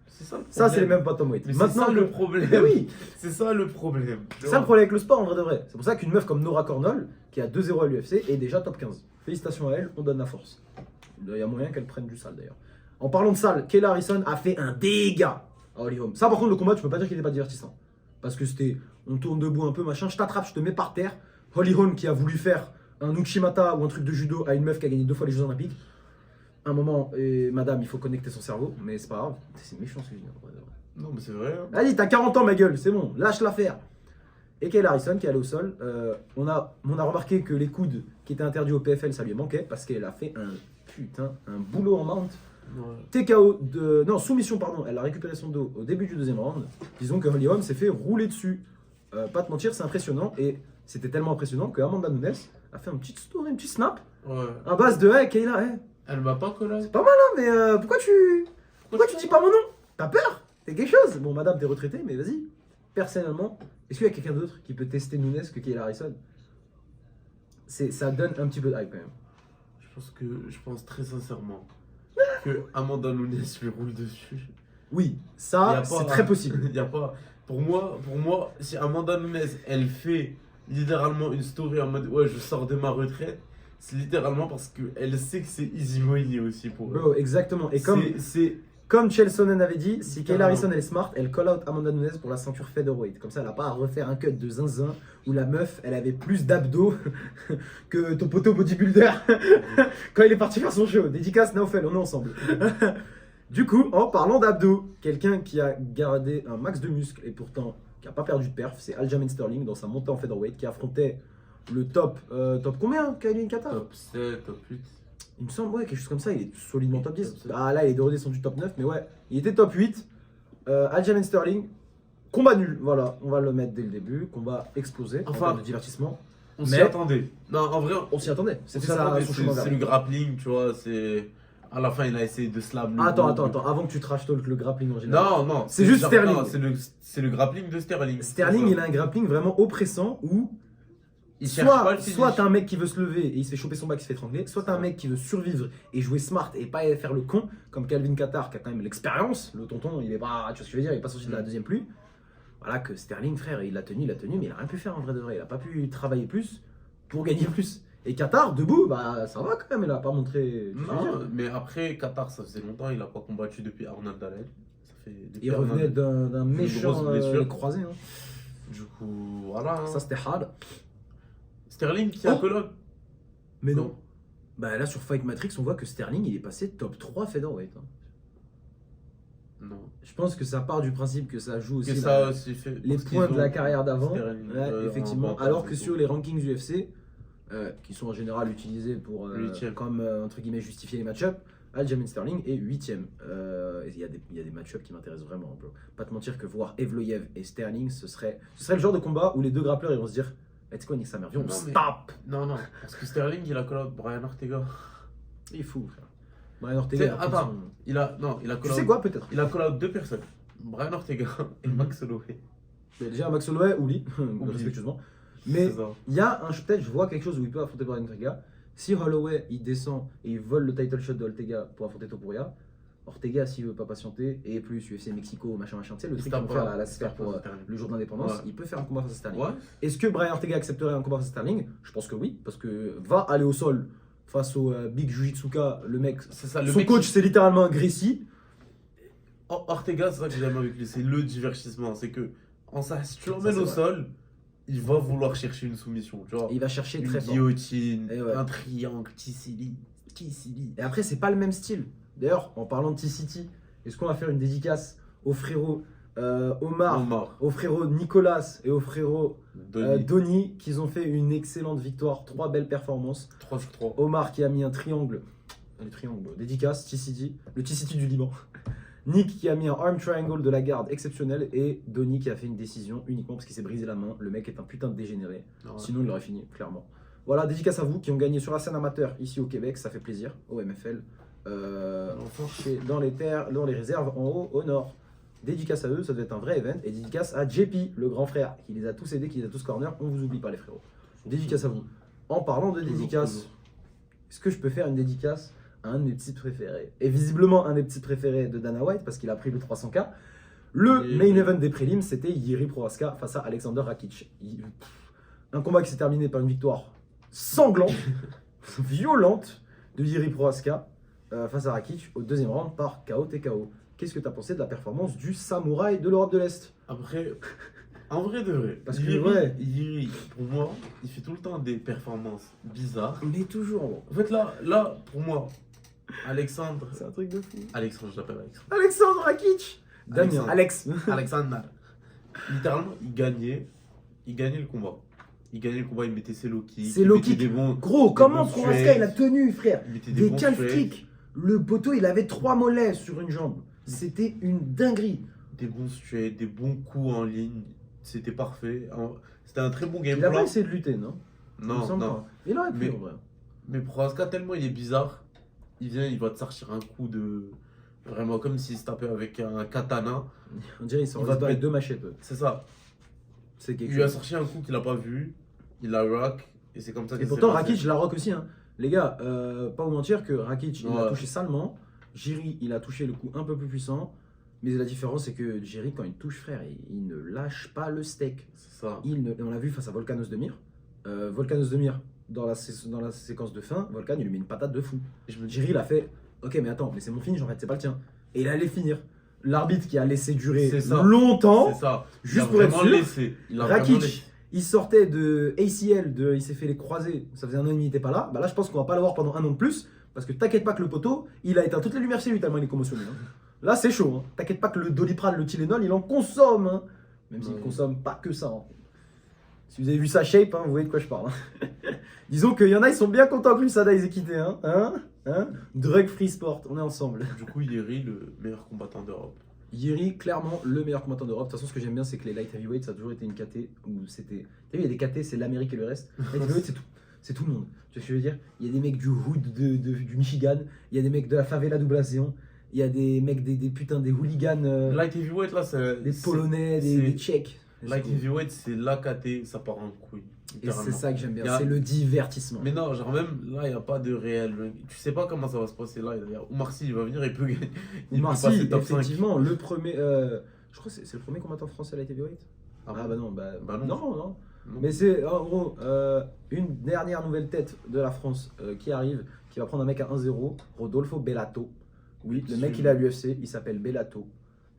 B: C'est ça le problème.
A: Ça c'est les mêmes bottomweight.
B: Mais c'est
A: Maintenant
B: ça le problème.
A: Eh oui,
B: C'est ça le problème.
A: c'est ça le problème avec le sport en vrai de vrai. C'est pour ça qu'une meuf comme Nora Cornol, qui a 2-0 à l'UFC, est déjà top 15. Félicitations à elle, on donne la force. Il y a moyen qu'elle prenne du sale d'ailleurs. En parlant de sale, Kayla Harrison a fait un dégât à Holly Holm. Ça par contre le combat, tu peux pas dire qu'il était pas divertissant. Parce que c'était, on tourne debout un peu, machin, je t'attrape, je te mets par terre. Holly Holm qui a voulu faire un Uchimata ou un truc de judo à une meuf qui a gagné 2 fois les Jeux Olympiques. Un moment, et madame, il faut connecter son cerveau, mais c'est pas grave. C'est méchant ce que je dis. En vrai de vrai.
B: Non, mais c'est vrai. Hein.
A: Vas-y, t'as 40 ans, ma gueule, c'est bon, lâche l'affaire. Et Kayla Harrison qui est allée au sol, on a remarqué que les coudes qui étaient interdits au PFL, ça lui manquait parce qu'elle a fait un boulot en mount.
B: Ouais.
A: TKO de. Non, soumission, pardon, elle a récupéré son dos au début du deuxième round. Disons que Holly Holm s'est fait rouler dessus. Pas te mentir, c'est impressionnant. Et c'était tellement impressionnant que Amanda Nunes a fait un petit story, un petit snap
B: Ouais.
A: à base de hey, Kayla, hey,
B: Elle m'a pas collé.
A: c'est pas mal, hein, mais pourquoi tu dis pas mon nom? T'as peur? C'est quelque chose? Bon, madame, t'es retraitée, mais vas-y. Personnellement, est-ce qu'il y a quelqu'un d'autre qui peut tester Nunes que Kayla Harrison? Ça donne un petit peu de hype quand même.
B: Je pense très sincèrement que Amanda Nunes lui roule dessus.
A: Oui,
B: Y
A: ça,
B: a
A: c'est
B: pas-
A: très possible.
B: Y a pas. Pour moi, si Amanda Nunes, elle fait littéralement une story en mode ouais, je sors de ma retraite, c'est littéralement parce qu'elle sait que c'est easy money aussi pour elle.
A: Bro, exactement. Et comme,
B: C'est
A: comme Chelsonen avait dit, si Kayla
B: Carrément.
A: Harrison elle est smart, elle call out Amanda Nunes pour la ceinture featherweight. Comme ça, elle n'a pas à refaire un cut de zinzin où la meuf, elle avait plus d'abdos que ton poteau bodybuilder quand il est parti faire son show. Dédicace Naofel, on est ensemble. Du coup, en parlant d'abdos, quelqu'un qui a gardé un max de muscles et pourtant qui n'a pas perdu de perf, c'est Aljamain Sterling dans sa montée en featherweight qui affrontait le top combien, Kailin Qatar?
B: top 7, top 8.
A: Il me semble, ouais, quelque chose comme ça, il est solidement top 10.
B: Top 7.
A: Ah là, il est redescendu top 9, mais ouais, il était top 8. Aljamain Sterling, combat nul, voilà, on va le mettre dès le début. Combat explosé, en
B: Enfin,
A: termes de divertissement.
B: On
A: Mais-
B: s'y attendait. Non, en vrai,
A: On s'y attendait,
B: on
A: c'était
B: s'y attendait.
A: son chemin vers
B: C'est
A: la
B: le grappling, tu vois. C'est à la fin, il a essayé de slam. le
A: Attends,
B: dos.
A: avant que tu trash talk le grappling en général.
B: Non, non.
A: C'est juste
B: genre-
A: Sterling.
B: non, c'est le grappling de Sterling.
A: Sterling, il a un grappling vraiment oppressant où
B: Il cherche pas
A: soit,
B: le finish.
A: soit t'as un mec qui veut se lever et il se fait choper son bac, il se fait étrangler, soit t'as un mec qui veut survivre et jouer smart et pas faire le con, comme Calvin Qatar qui a quand même l'expérience. Le tonton, il est pas, tu vois ce que je veux dire, il est pas sorti de la deuxième pluie. Voilà que Sterling, frère, il a tenu, mais il a rien pu faire en vrai de vrai. Il a pas pu travailler plus pour gagner plus. Et Qatar, debout, bah ça va quand même, il a pas montré. tu vois ce que je veux
B: Non,
A: dire.
B: mais après, Qatar, ça faisait longtemps, il a pas combattu depuis Arnold Allen. Ça fait depuis
A: Il revenait
B: Arnold.
A: d'un méchant
B: grosse blessure.
A: croisé. Hein.
B: Du coup, voilà. hein.
A: Ça c'était hard.
B: Sterling qui a
A: Oh.
B: colonne.
A: Mais non. Bah là sur Fight Matrix, on voit que Sterling il est passé top 3 featherweight. Hein.
B: Non.
A: Je pense que ça part du principe que ça joue aussi
B: Que
A: la-
B: ça aussi fait.
A: les
B: parce
A: points
B: qu'ils
A: de la
B: ont
A: carrière d'avant.
B: Sterling,
A: Ouais, effectivement.
B: en
A: Alors
B: bas,
A: que
B: et
A: sur
B: tout.
A: les rankings UFC, qui sont en général utilisés pour
B: Huitième.
A: comme entre guillemets justifier les match-ups, Aljamain Sterling est 8ème. Il y a des match-ups qui m'intéressent vraiment, bro. Pas te mentir que voir Evloev et Sterling, ce serait le genre de combat où les deux grappleurs ils vont se dire let's go, nique sa mère, viens, on
B: Non,
A: se
B: mais-
A: tape.
B: Non, non. Parce que Sterling, il a call out Brian Ortega.
A: Il est fou, frère. Brian Ortega.
B: T'sais,
A: a pris
B: attends.
A: son-
B: Il a. Non, il a
A: Tu
B: call
A: sais
B: out.
A: quoi, peut-être
B: Il a call out deux personnes. Brian Ortega et
A: Mhm.
B: Max Holloway.
A: Mais déjà, Max Holloway, oublie,
B: Oublie.
A: respectueusement. Mais
B: C'est ça.
A: il y a peut-être, je vois quelque chose où il peut affronter Brian Ortega. Si Holloway il descend et il vole le title shot de Ortega pour affronter Topuria, Ortega, s'il veut pas patienter, et plus UFC Mexico, machin, tu sais, le
B: Il
A: truc
B: se
A: qu'ils vont
B: tape
A: faire à la
B: il se
A: sphère
B: tape
A: pour
B: pas Sterling.
A: le jour de l'indépendance,
B: Ouais.
A: il peut faire un combat face à Sterling.
B: Ouais.
A: Est-ce que Brian Ortega accepterait un combat face à Sterling? Je pense que oui, parce que va aller au sol face au Big Jujitsuka, le mec,
B: C'est ça, le
A: son
B: mec,
A: coach c'est littéralement un Gracie.
B: Ortega, c'est ça que j'aime avec lui, c'est le divertissement. C'est que si tu
A: Ça,
B: l'emmènes
A: c'est
B: au
A: vrai.
B: sol, il va vouloir chercher une soumission. Tu vois,
A: Et il va chercher
B: une
A: très fort.
B: guillotine,
A: Et ouais.
B: un triangle, Tissili.
A: Et après, c'est pas le même style. D'ailleurs, en parlant de T-City, est-ce qu'on va faire une dédicace au frérot Omar,
B: Omar,
A: au frérot Nicolas et au frérot
B: Donny,
A: Donny, qui ont fait une excellente victoire, 3 belles performances.
B: 3 sur 3.
A: Omar qui a mis un triangle, dédicace, TCD, le TCD du Liban. Nick qui a mis un arm triangle de la garde exceptionnel et Donny qui a fait une décision uniquement parce qu'il s'est brisé la main. Le mec est un putain de dégénéré. Sinon, il aurait fini, clairement. Voilà, dédicace à vous qui ont gagné sur la scène amateur ici au Québec, ça fait plaisir. Au MFL, dans les terres, dans les réserves en haut, au nord. Dédicace à eux, ça doit être un vrai event. Et dédicace à JP, le grand frère, qui les a tous aidés, qui les a tous corner. On vous oublie pas, les frérots. Dédicace à vous. En parlant de dédicace, est-ce que je peux faire une dédicace à un de mes petits préférés? Et visiblement, un des petits préférés de Dana White, parce qu'il a pris le 300K. Le main event des prélims, c'était Jiří Procházka face à Alexander Rakic. Un combat qui s'est terminé par une victoire sanglante, violente de Jiří Procházka face à Rakic au deuxième round par KO TKO. Qu'est-ce que tu as pensé de la performance du samouraï de l'Europe de l'Est?
B: Après, en vrai de vrai,
A: Parce que, ouais.
B: Jiří, pour moi, il fait tout le temps des performances bizarres.
A: Mais toujours, gros.
B: En fait, là, pour moi, Alexandre.
A: C'est un truc de fou.
B: Alexandre, je l'appelle Alexandre.
A: Alexandre Rakic. Damien, Alex.
B: Alexandre. Littéralement, il gagnait le combat. Il gagnait le combat, il mettait ses low kicks.
A: C'est
B: il
A: low
B: mettait
A: kick.
B: des bons-
A: Gros,
B: des
A: comment
B: bons
A: Procházka
B: strikes.
A: il a tenu, frère?
B: Il mettait
A: Des
B: bons
A: calf
B: strikes,
A: kicks. Le poteau, il avait 3 mollets sur une jambe. C'était une dinguerie.
B: des bons straight, des bons coups en ligne. C'était parfait. C'était un très bon game
A: Il a pas
B: plan.
A: essayé de lutter, non? Il me
B: Non,
A: semble
B: non.
A: pas. Il aurait pu,
B: Mais-
A: en vrai.
B: Mais Procházka, tellement il est bizarre, il vient, il va te sortir un coup de. Vraiment comme s'il se tapait avec un katana.
A: On dirait qu'il
B: Il
A: sort
B: va te
A: avec
B: mettre-
A: 2 machettes.
B: C'est ça.
A: C'est quelque
B: Il lui a
A: chose.
B: sorti un coup qu'il a pas vu. Il l'a rock. Et c'est comme ça que
A: Et
B: c'est
A: pourtant,
B: passé.
A: Rakic, je la rock aussi. Hein. Les gars, pas vous mentir que Rakic, il a
B: Ouais.
A: touché salement. Jiří, il a touché le coup un peu plus puissant. Mais la différence, c'est que Jiří, quand il touche, frère, il ne lâche pas le steak.
B: C'est ça.
A: On l'a vu face à Volkanos Demir. Volkanos Demir, dans la séquence de fin, Volkan, il lui met une patate de fou.
B: Et je me dis,
A: Jiří, il a fait ok, mais attends, mais c'est mon finish en fait, c'est pas le tien. Et il allait finir. L'arbitre qui a laissé durer
B: C'est ça.
A: longtemps,
B: c'est ça.
A: juste
B: il a
A: pour être
B: vraiment
A: sûr.
B: laissé. Il a vraiment
A: Rakic,
B: laissé.
A: il sortait de ACL, il s'est fait les croisés, ça faisait un an et demi, il n'était pas là. Bah là, je pense qu'on va pas l'avoir pendant un an de plus, parce que t'inquiète pas que le poteau, il a éteint toutes les lumières chez lui tellement il est commotionné. Hein. Là, c'est chaud. Hein. T'inquiète pas que le Doliprane, le Tylenol, il en consomme. Hein. Même s'il
B: Ouais.
A: consomme pas que ça. Hein. Si vous avez vu sa shape, hein, vous voyez de quoi je parle. Hein. Disons qu'il y en a, ils sont bien contents que l'USADA ils aient quitté. Hein. Drug Free Sport, on est ensemble.
B: Du coup, Jiří, le meilleur combattant d'Europe.
A: Jiří, clairement le meilleur combattant d'Europe. De toute façon, ce que j'aime bien, c'est que les light heavyweight, ça a toujours été une KT où c'était. Tu sais, il y a des KT, c'est l'Amérique et le reste. Light heavyweight, c'est tout. C'est tout le monde. Tu vois ce que je veux dire? Il y a des mecs du hood du Michigan, il y a des mecs de la favela d'Oblazion, il y a des mecs des putains des hooligans,
B: Light heavyweight, là, c'est.
A: des Polonais,
B: c'est-
A: des Tchèques.
B: Light heavyweight, c'est la KT, ça part en couille.
A: Et c'est ça que j'aime bien,
B: Il y a-
A: c'est le divertissement.
B: Mais non, genre même là, il n'y a pas de réel. Tu sais pas comment ça va se passer là. Oumar Sy, il va venir, il peut gagner. Il
A: Oumar
B: peut
A: Sy,
B: passer top 5.
A: effectivement, le premier. Je crois que c'est le premier combattant français à light heavyweight.
B: Ah
A: Ah bah non,
B: Bah non.
A: non.
B: Non.
A: Mais c'est en gros une dernière nouvelle tête de la France qui arrive, qui va prendre un mec à 1-0, Rodolfo Bellato. Oui, le mec il est à l'UFC, il s'appelle Bellato.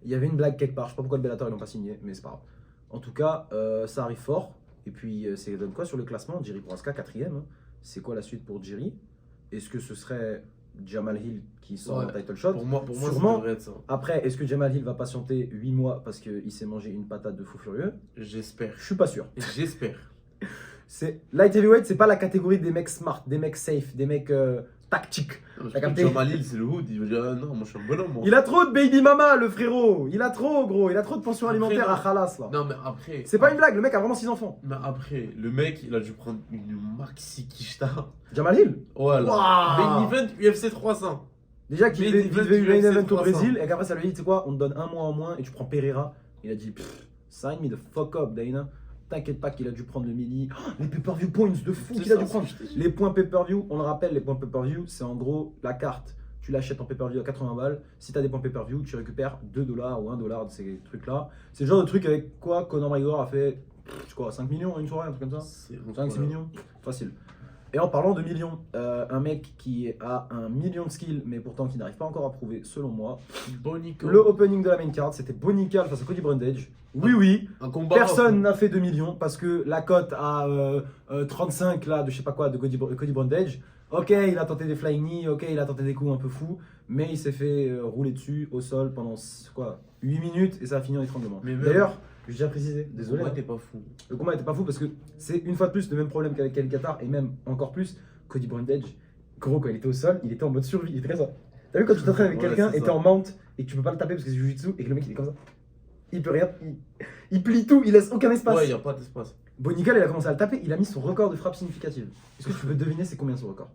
A: Il y avait une blague quelque part, je sais pas pourquoi le Bellator ils l'ont pas signé, mais c'est pas grave. En tout cas, ça arrive fort. Et puis c'est donne quoi sur le classement? Jiří Procházka 4ème. Hein. C'est quoi la suite pour Jiří? Est-ce que ce serait Jamal Hill qui sort
B: Ouais.
A: un title shot?
B: Pour moi,
A: Sûrement.
B: ça devrait être ça.
A: Après, est-ce que Jamal Hill va patienter 8 mois parce qu'il s'est mangé une patate de fou furieux?
B: J'espère.
A: Je suis pas sûr.
B: J'espère.
A: C'est light heavyweight, c'est pas la catégorie des mecs smart, des mecs safe, des mecs tactiques. T'as capté?
B: Jamal Hill, c'est le hood. Il va dire ah non, moi je suis un bonhomme. Moi.
A: Il a trop de baby mama, le frérot. Il a trop, gros. Il a trop de pension
B: Après,
A: alimentaire
B: non.
A: à Khalas là.
B: Non, mais après.
A: C'est pas une blague, le mec a vraiment 6 enfants.
B: Mais après, le mec, il a dû prendre une maxi kishta.
A: Jamal Hill.
B: Voilà.
A: Waouh.
B: Main event UFC 300.
A: Déjà qu'il
B: Main
A: devait
B: event
A: une main
B: UFC
A: event au
B: 300.
A: Brésil et qu'après ça lui dit, tu sais quoi, on te donne un mois en moins et tu prends Pereira. Il a dit, sign me the fuck up, Dana. T'inquiète pas qu'il a dû prendre le midi. Oh, les pay-per-view points de fou
B: C'est
A: qu'il a
B: ça,
A: dû prendre.
B: c'est ce que je te dis.
A: Les points pay-per-view, on le rappelle, les points pay-per-view, c'est en gros la carte. tu l'achètes en pay-per-view à 80 balles. Si tu as des points pay-per-view, tu récupères 2 $ ou 1 $ de ces trucs-là. C'est le genre de truc avec quoi Conor McGregor a fait quoi, 5 millions en une soirée, un truc comme ça.
B: C'est
A: 5-6 millions, facile. Et en parlant de millions, un mec qui a 1 million de skills, mais pourtant qui n'arrive pas encore à prouver, selon moi,
B: Bonico.
A: le opening de la main card, c'était Bonical face à Cody Brundage. Oui,
B: Un combat.
A: personne n'a fait 2 millions parce que la cote à 35 là, de je sais pas quoi, de Cody Brundage. Ok, il a tenté des flying knee, ok, il a tenté des coups un peu fous, mais il s'est fait rouler dessus au sol pendant quoi, 8 minutes et ça a fini en étranglement.
B: Mais même-
A: D'ailleurs, je tiens à préciser, désolé.
B: Ouais,
A: hein.
B: t'es pas fou.
A: Le combat était pas fou parce que c'est une fois de plus le même problème qu'avec Kali Qatar et même encore plus Cody Brundage. Gros, quand il était au sol, il était en mode survie, il était comme ça. T'as vu quand tu t'entraînes avec
B: Ouais,
A: quelqu'un
B: c'est
A: et
B: ça.
A: t'es en mount et que tu peux pas le taper parce que c'est Jiu-Jitsu et que le mec il est comme ça. Il peut rien, il plie tout, il laisse aucun espace.
B: Ouais, y a pas d'espace.
A: Bonical, il a commencé à le taper, il a mis son record de frappe significative. Est-ce que tu peux deviner c'est combien son record?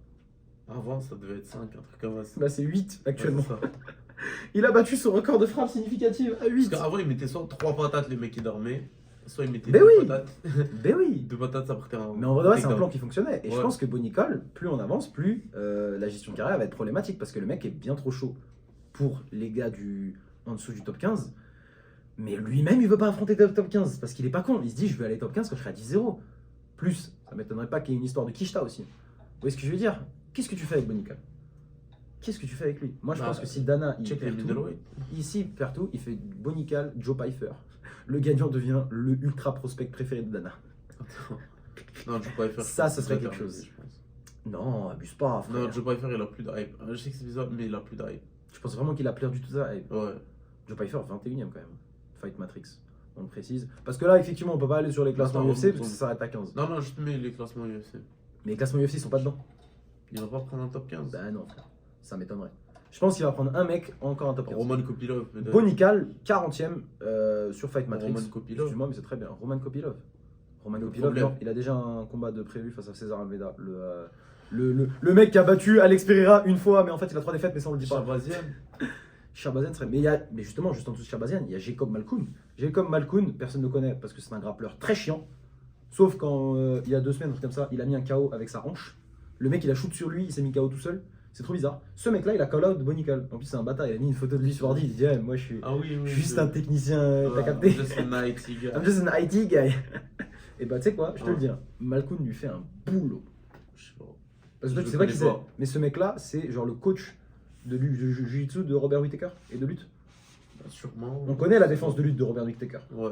B: Avant, ça devait être 5, un truc comme ça.
A: Bah c'est 8 actuellement.
B: Ouais, c'est ça.
A: Il a battu son record de frappe significative à 8.
B: Parce qu'avant, ils mettaient soit 3 patates, les mecs qui dormaient, soit ils mettaient
A: Mais
B: 2
A: oui.
B: patates.
A: Ben oui.
B: 2 patates, ça partait en.
A: Mais en vrai, de vrai, c'est un
B: takedown.
A: plan qui fonctionnait. Et je
B: Ouais.
A: pense que Bonical, plus on avance, plus la gestion de carrière va être problématique parce que le mec est bien trop chaud pour les gars en dessous du top 15. Mais lui-même, il veut pas affronter le top 15 parce qu'il est pas con. Il se dit, je vais aller top 15 quand je serai à 10-0. Plus, ça m'étonnerait pas qu'il y ait une histoire de Kishta aussi. Vous voyez ce que je veux dire? Qu'est-ce que tu fais avec Bonical? Qu'est-ce que tu fais avec lui? Moi, je
B: Bah,
A: pense que si Dana, il
B: Check les
A: perd tout,
B: middleweight.
A: ici, il perd tout, il fait Bonical, Joe Pyfer. Le gagnant devient le ultra prospect préféré de Dana.
B: Non, Joe Pyfer.
A: Ça, ce serait
B: c'est
A: quelque chose.
B: je pense.
A: Non, abuse pas, frère.
B: Non, Joe Pyfer, il a plus de hype. Je sais que c'est bizarre, mais il a plus de hype.
A: Je pense vraiment qu'il a perdu tout ça. Et
B: Ouais.
A: Joe Pyfer, 21ème quand même. Fight Matrix, on le précise. Parce que là, effectivement, on peut pas aller sur les classements
B: Attends,
A: UFC
B: on-
A: parce que ça s'arrête à 15.
B: Non, non, je te mets les classements UFC.
A: Mais les classements UFC sont pas dedans.
B: Il va pas prendre un top 15.
A: Bah non, frère. Ça m'étonnerait. Je pense qu'il va prendre un mec encore un top 15.
B: Roman Kopilov, peut-être.
A: Bonical, 40ème sur Fight Matrix.
B: Roman Kopilov.
A: Excuse-moi, mais c'est très bien. Roman Kopilov. Roman
B: Le
A: Kopilov,
B: problème.
A: non, il a déjà un combat de prévu face à César Almeida. Le mec qui a battu Alex Pereira une fois, mais en fait il a 3 défaites, mais ça on le dit pas.
B: Chabazian.
A: Sherbazian serait. Mais justement, juste en dessous de Sherbazian, il y a Jacob Malkoun. Jacob Malkoun, personne ne le connaît parce que c'est un grappleur très chiant. Sauf quand il y a 2 semaines, un truc comme ça, il a mis un KO avec sa hanche. Le mec il a shoot sur lui, il s'est mis KO tout seul. C'est trop bizarre. Ce mec là, il a call out de Bonical. En plus, c'est un bâtard, il a mis une photo de lui sur ordi. Il dit ouais, moi je suis
B: Ah oui, oui.
A: juste un technicien, t'as
B: Ouais,
A: capté?
B: Just an IT guy.
A: I'm just an IT guy. Et bah tu sais quoi, je te le
B: Ouais.
A: dis, hein, Malkoun lui fait un boulot.
B: Je sais pas.
A: Parce que
B: Je
A: toi, tu
B: le
A: sais pas qui
B: connais
A: c'est.
B: pas.
A: Mais ce mec là, c'est genre le coach de Jiu-Jitsu de Robert Whittaker et de lutte.
B: Bah, sûrement.
A: On connaît la défense de lutte de Robert Whittaker.
B: Ouais.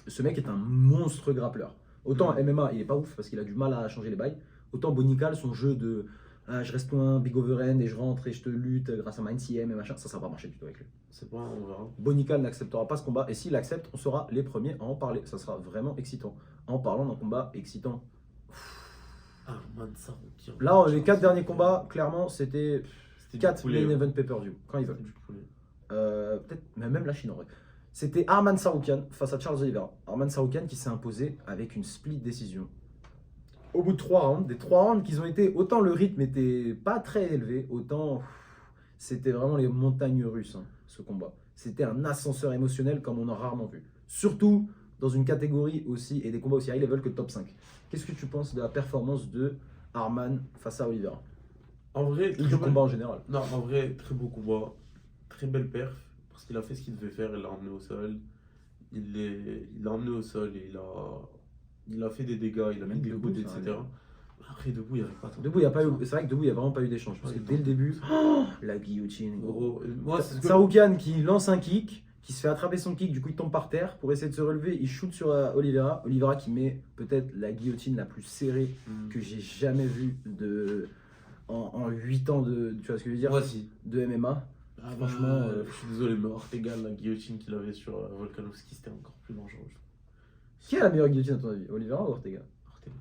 A: Ce mec est un monstre grappleur. Autant MMA, il est pas ouf parce qu'il a du mal à changer les bails. Autant Bonical, son jeu de je reste loin, big overhand et je rentre et je te lutte grâce à ma NCM et machin, ça va pas marcher du tout avec lui.
B: C'est pas, on verra.
A: Bonical n'acceptera pas ce combat et s'il accepte, on sera les premiers à en parler. Ça sera vraiment excitant. En parlant d'un combat excitant.
B: Ah, man, ça retire.
A: Là, les 4 derniers combats, clairement, c'était
B: C'était du
A: 4
B: poulet,
A: main
B: ouais.
A: event pay-per-view, quand ils
B: C'était
A: veulent.
B: du poulet.
A: Peut-être, mais même la Chine en vrai. C'était Arman Saroukian face à Charles Oliveira. Arman Saroukian qui s'est imposé avec une split décision. Au bout de 3 rounds, des 3 rounds qui ont été, autant le rythme était pas très élevé, autant c'était vraiment les montagnes russes, hein, ce combat. C'était un ascenseur émotionnel comme on a rarement vu. Surtout dans une catégorie aussi, et des combats aussi high level que top 5. Qu'est-ce que tu penses de la performance de Arman face à Oliveira?
B: En vrai,
A: Ou
B: très
A: du
B: bel-
A: combat en général?
B: Non, en vrai, très beau combat. Très belle perf. Parce qu'il a fait ce qu'il devait faire. Il l'a emmené au sol. Il l'a emmené au sol et il a fait des dégâts. Il a mis
A: Même
B: des
A: debout,
B: coudes,
A: ça
B: etc. Après, debout, il n'y avait pas tant.
A: Debout, il y a pas eu, c'est vrai que debout, il n'y a vraiment pas eu d'échange. Parce que
B: Ouais,
A: dès le début, la guillotine. Gros.
B: Gros, moi, c'est ce que.
A: Saroukian qui lance un kick, qui se fait attraper son kick, du coup il tombe par terre pour essayer de se relever, il shoot sur Oliveira. Oliveira qui met peut-être la guillotine la plus serrée que j'ai jamais vue en 8 ans de, tu vois ce que je veux dire,
B: Moi aussi.
A: de MMA.
B: Ah,
A: Franchement,
B: je suis désolé, mais Ortega, la guillotine qu'il avait sur Volkanovski, c'était encore plus dangereux.
A: Qui a la meilleure guillotine à ton avis, Oliveira ou Ortega?
B: Ortega.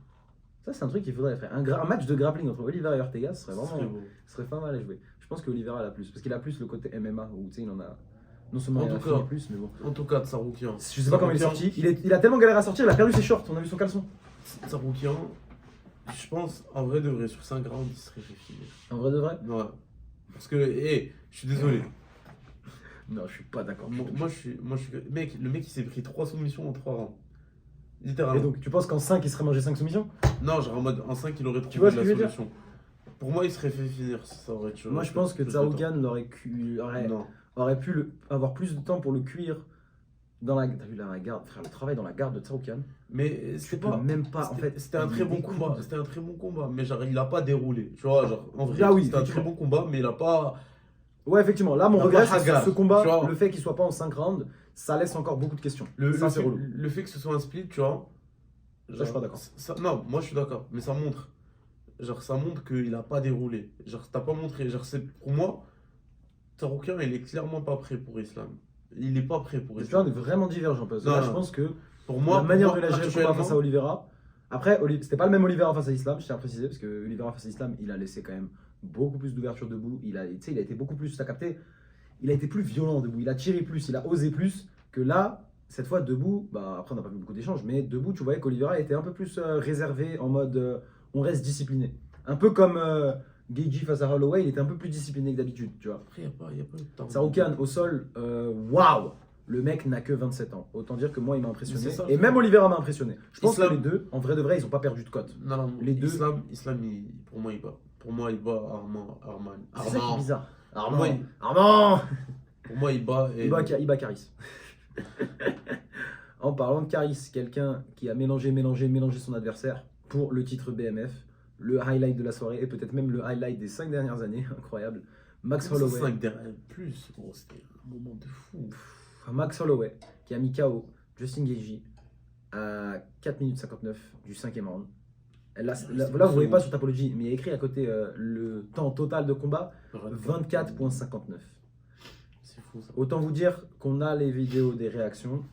A: Ça c'est un truc qu'il faudrait faire. Un match de grappling entre Oliveira et Ortega, ce serait
B: Ce
A: vraiment,
B: serait beau.
A: ce serait pas mal à jouer. Je pense que Oliveira l'a plus, parce qu'il a plus le côté MMA où tu sais il en a non seulement
B: En
A: il en a
B: tout cas,
A: fini plus, mais bon.
B: En tout cas, Tsaroukian.
A: Je sais pas comment il est sorti. Il a tellement galéré à sortir, il a perdu ses shorts. On a vu son caleçon.
B: Tsaroukian, je pense, en vrai de vrai, sur 5 rounds, il serait fait filer.
A: En vrai de vrai?
B: Ouais. Parce que, je suis désolé.
A: Non, je suis pas d'accord.
B: Moi, je suis. Mec, le mec, il s'est pris 3 soumissions en 3 rounds.
A: Et
B: Littéralement.
A: donc, tu penses qu'en 5, il serait mangé 5 soumissions?
B: Non, genre en mode, en 5, il aurait
A: Tu vois
B: trouvé
A: ce
B: la
A: que je veux dire
B: solution. Pour moi, il serait fait finir. Ça aurait tué.
A: Moi, je pense que Tsarukyan aurait pu avoir plus de temps pour le cuire dans la. T'as vu la garde, frère, le travail dans la garde de Tsarukyan.
B: Mais
A: Tu
B: c'était
A: peux
B: pas.
A: même pas. En fait,
B: C'était un
A: il
B: très
A: est
B: bon
A: découvert.
B: combat. C'était un très bon combat. Mais genre, il a pas déroulé. Tu vois, genre, en vrai,
A: Ah oui,
B: c'était un très
A: effectivement.
B: bon combat, mais il a pas.
A: Ouais, effectivement. Là, mon
B: Non,
A: regret,
B: pas
A: c'est que
B: Hagar,
A: ce combat,
B: tu vois.
A: le fait qu'il soit pas en 5 rounds, ça laisse encore beaucoup de questions. Ça, c'est relou.
B: Le fait que ce soit un split, tu vois.
A: Ça, je suis pas d'accord.
B: Non, moi je suis d'accord. Mais ça montre. Genre, ça montre qu'il a pas déroulé. Genre, t'as pas montré. Genre, pour moi, Tsarukyan, il est clairement pas prêt pour Islam. Il est pas prêt pour
A: Tu vois,
B: Islam.
A: on est vraiment divergent parce que
B: Non,
A: là,
B: non.
A: je pense que
B: Pour moi,
A: la manière
B: pour
A: de
B: moi,
A: la gérer le combat face à
B: actuellement,
A: Oliveira. Après, c'était pas le même Oliveira face à Islam, je tiens à préciser, parce que Oliveira face à Islam, il a laissé quand même beaucoup plus d'ouverture debout. Il a été beaucoup plus, t'as capté, il a été plus violent debout. Il a tiré plus, il a osé plus. Que là, cette fois, debout, bah, après, on n'a pas vu beaucoup d'échanges, mais debout, tu voyais qu'Oliveira était un peu plus réservé en mode on reste discipliné. Un peu comme Gaethje face à Holloway, il était un peu plus discipliné que d'habitude, tu vois.
B: après, y a pas eu de temps.
A: Tsarukyan au sol, waouh! Le mec n'a que 27 ans. Autant dire que moi, il m'a impressionné.
B: C'est ça,
A: Et même Oliveira m'a impressionné. Je pense
B: Islam-
A: que les deux, en vrai de vrai, ils n'ont pas perdu de cote.
B: Non, non,
A: Les deux-
B: Islam pour moi, il bat. Pour moi, il bat Arman.
A: C'est ça qui est bizarre. Armand!
B: Ouais.
A: Armand!
B: Pour moi, il bat. Et...
A: Il bat Caris. En parlant de Caris, quelqu'un qui a mélangé son adversaire pour le titre BMF, le highlight de la soirée et peut-être même le highlight des 5 dernières années, incroyable. Max Holloway.
B: 5 derrière plus, gros, c'était un moment de fou.
A: Max Holloway qui a mis KO Justin Gaethje à 4 minutes 59 du 5e round. Là, vous voyez pas sur Tapology, mais il y a écrit à côté le temps total de combat 24,59.
B: C'est fou ça.
A: Autant vous dire qu'on a les vidéos des réactions.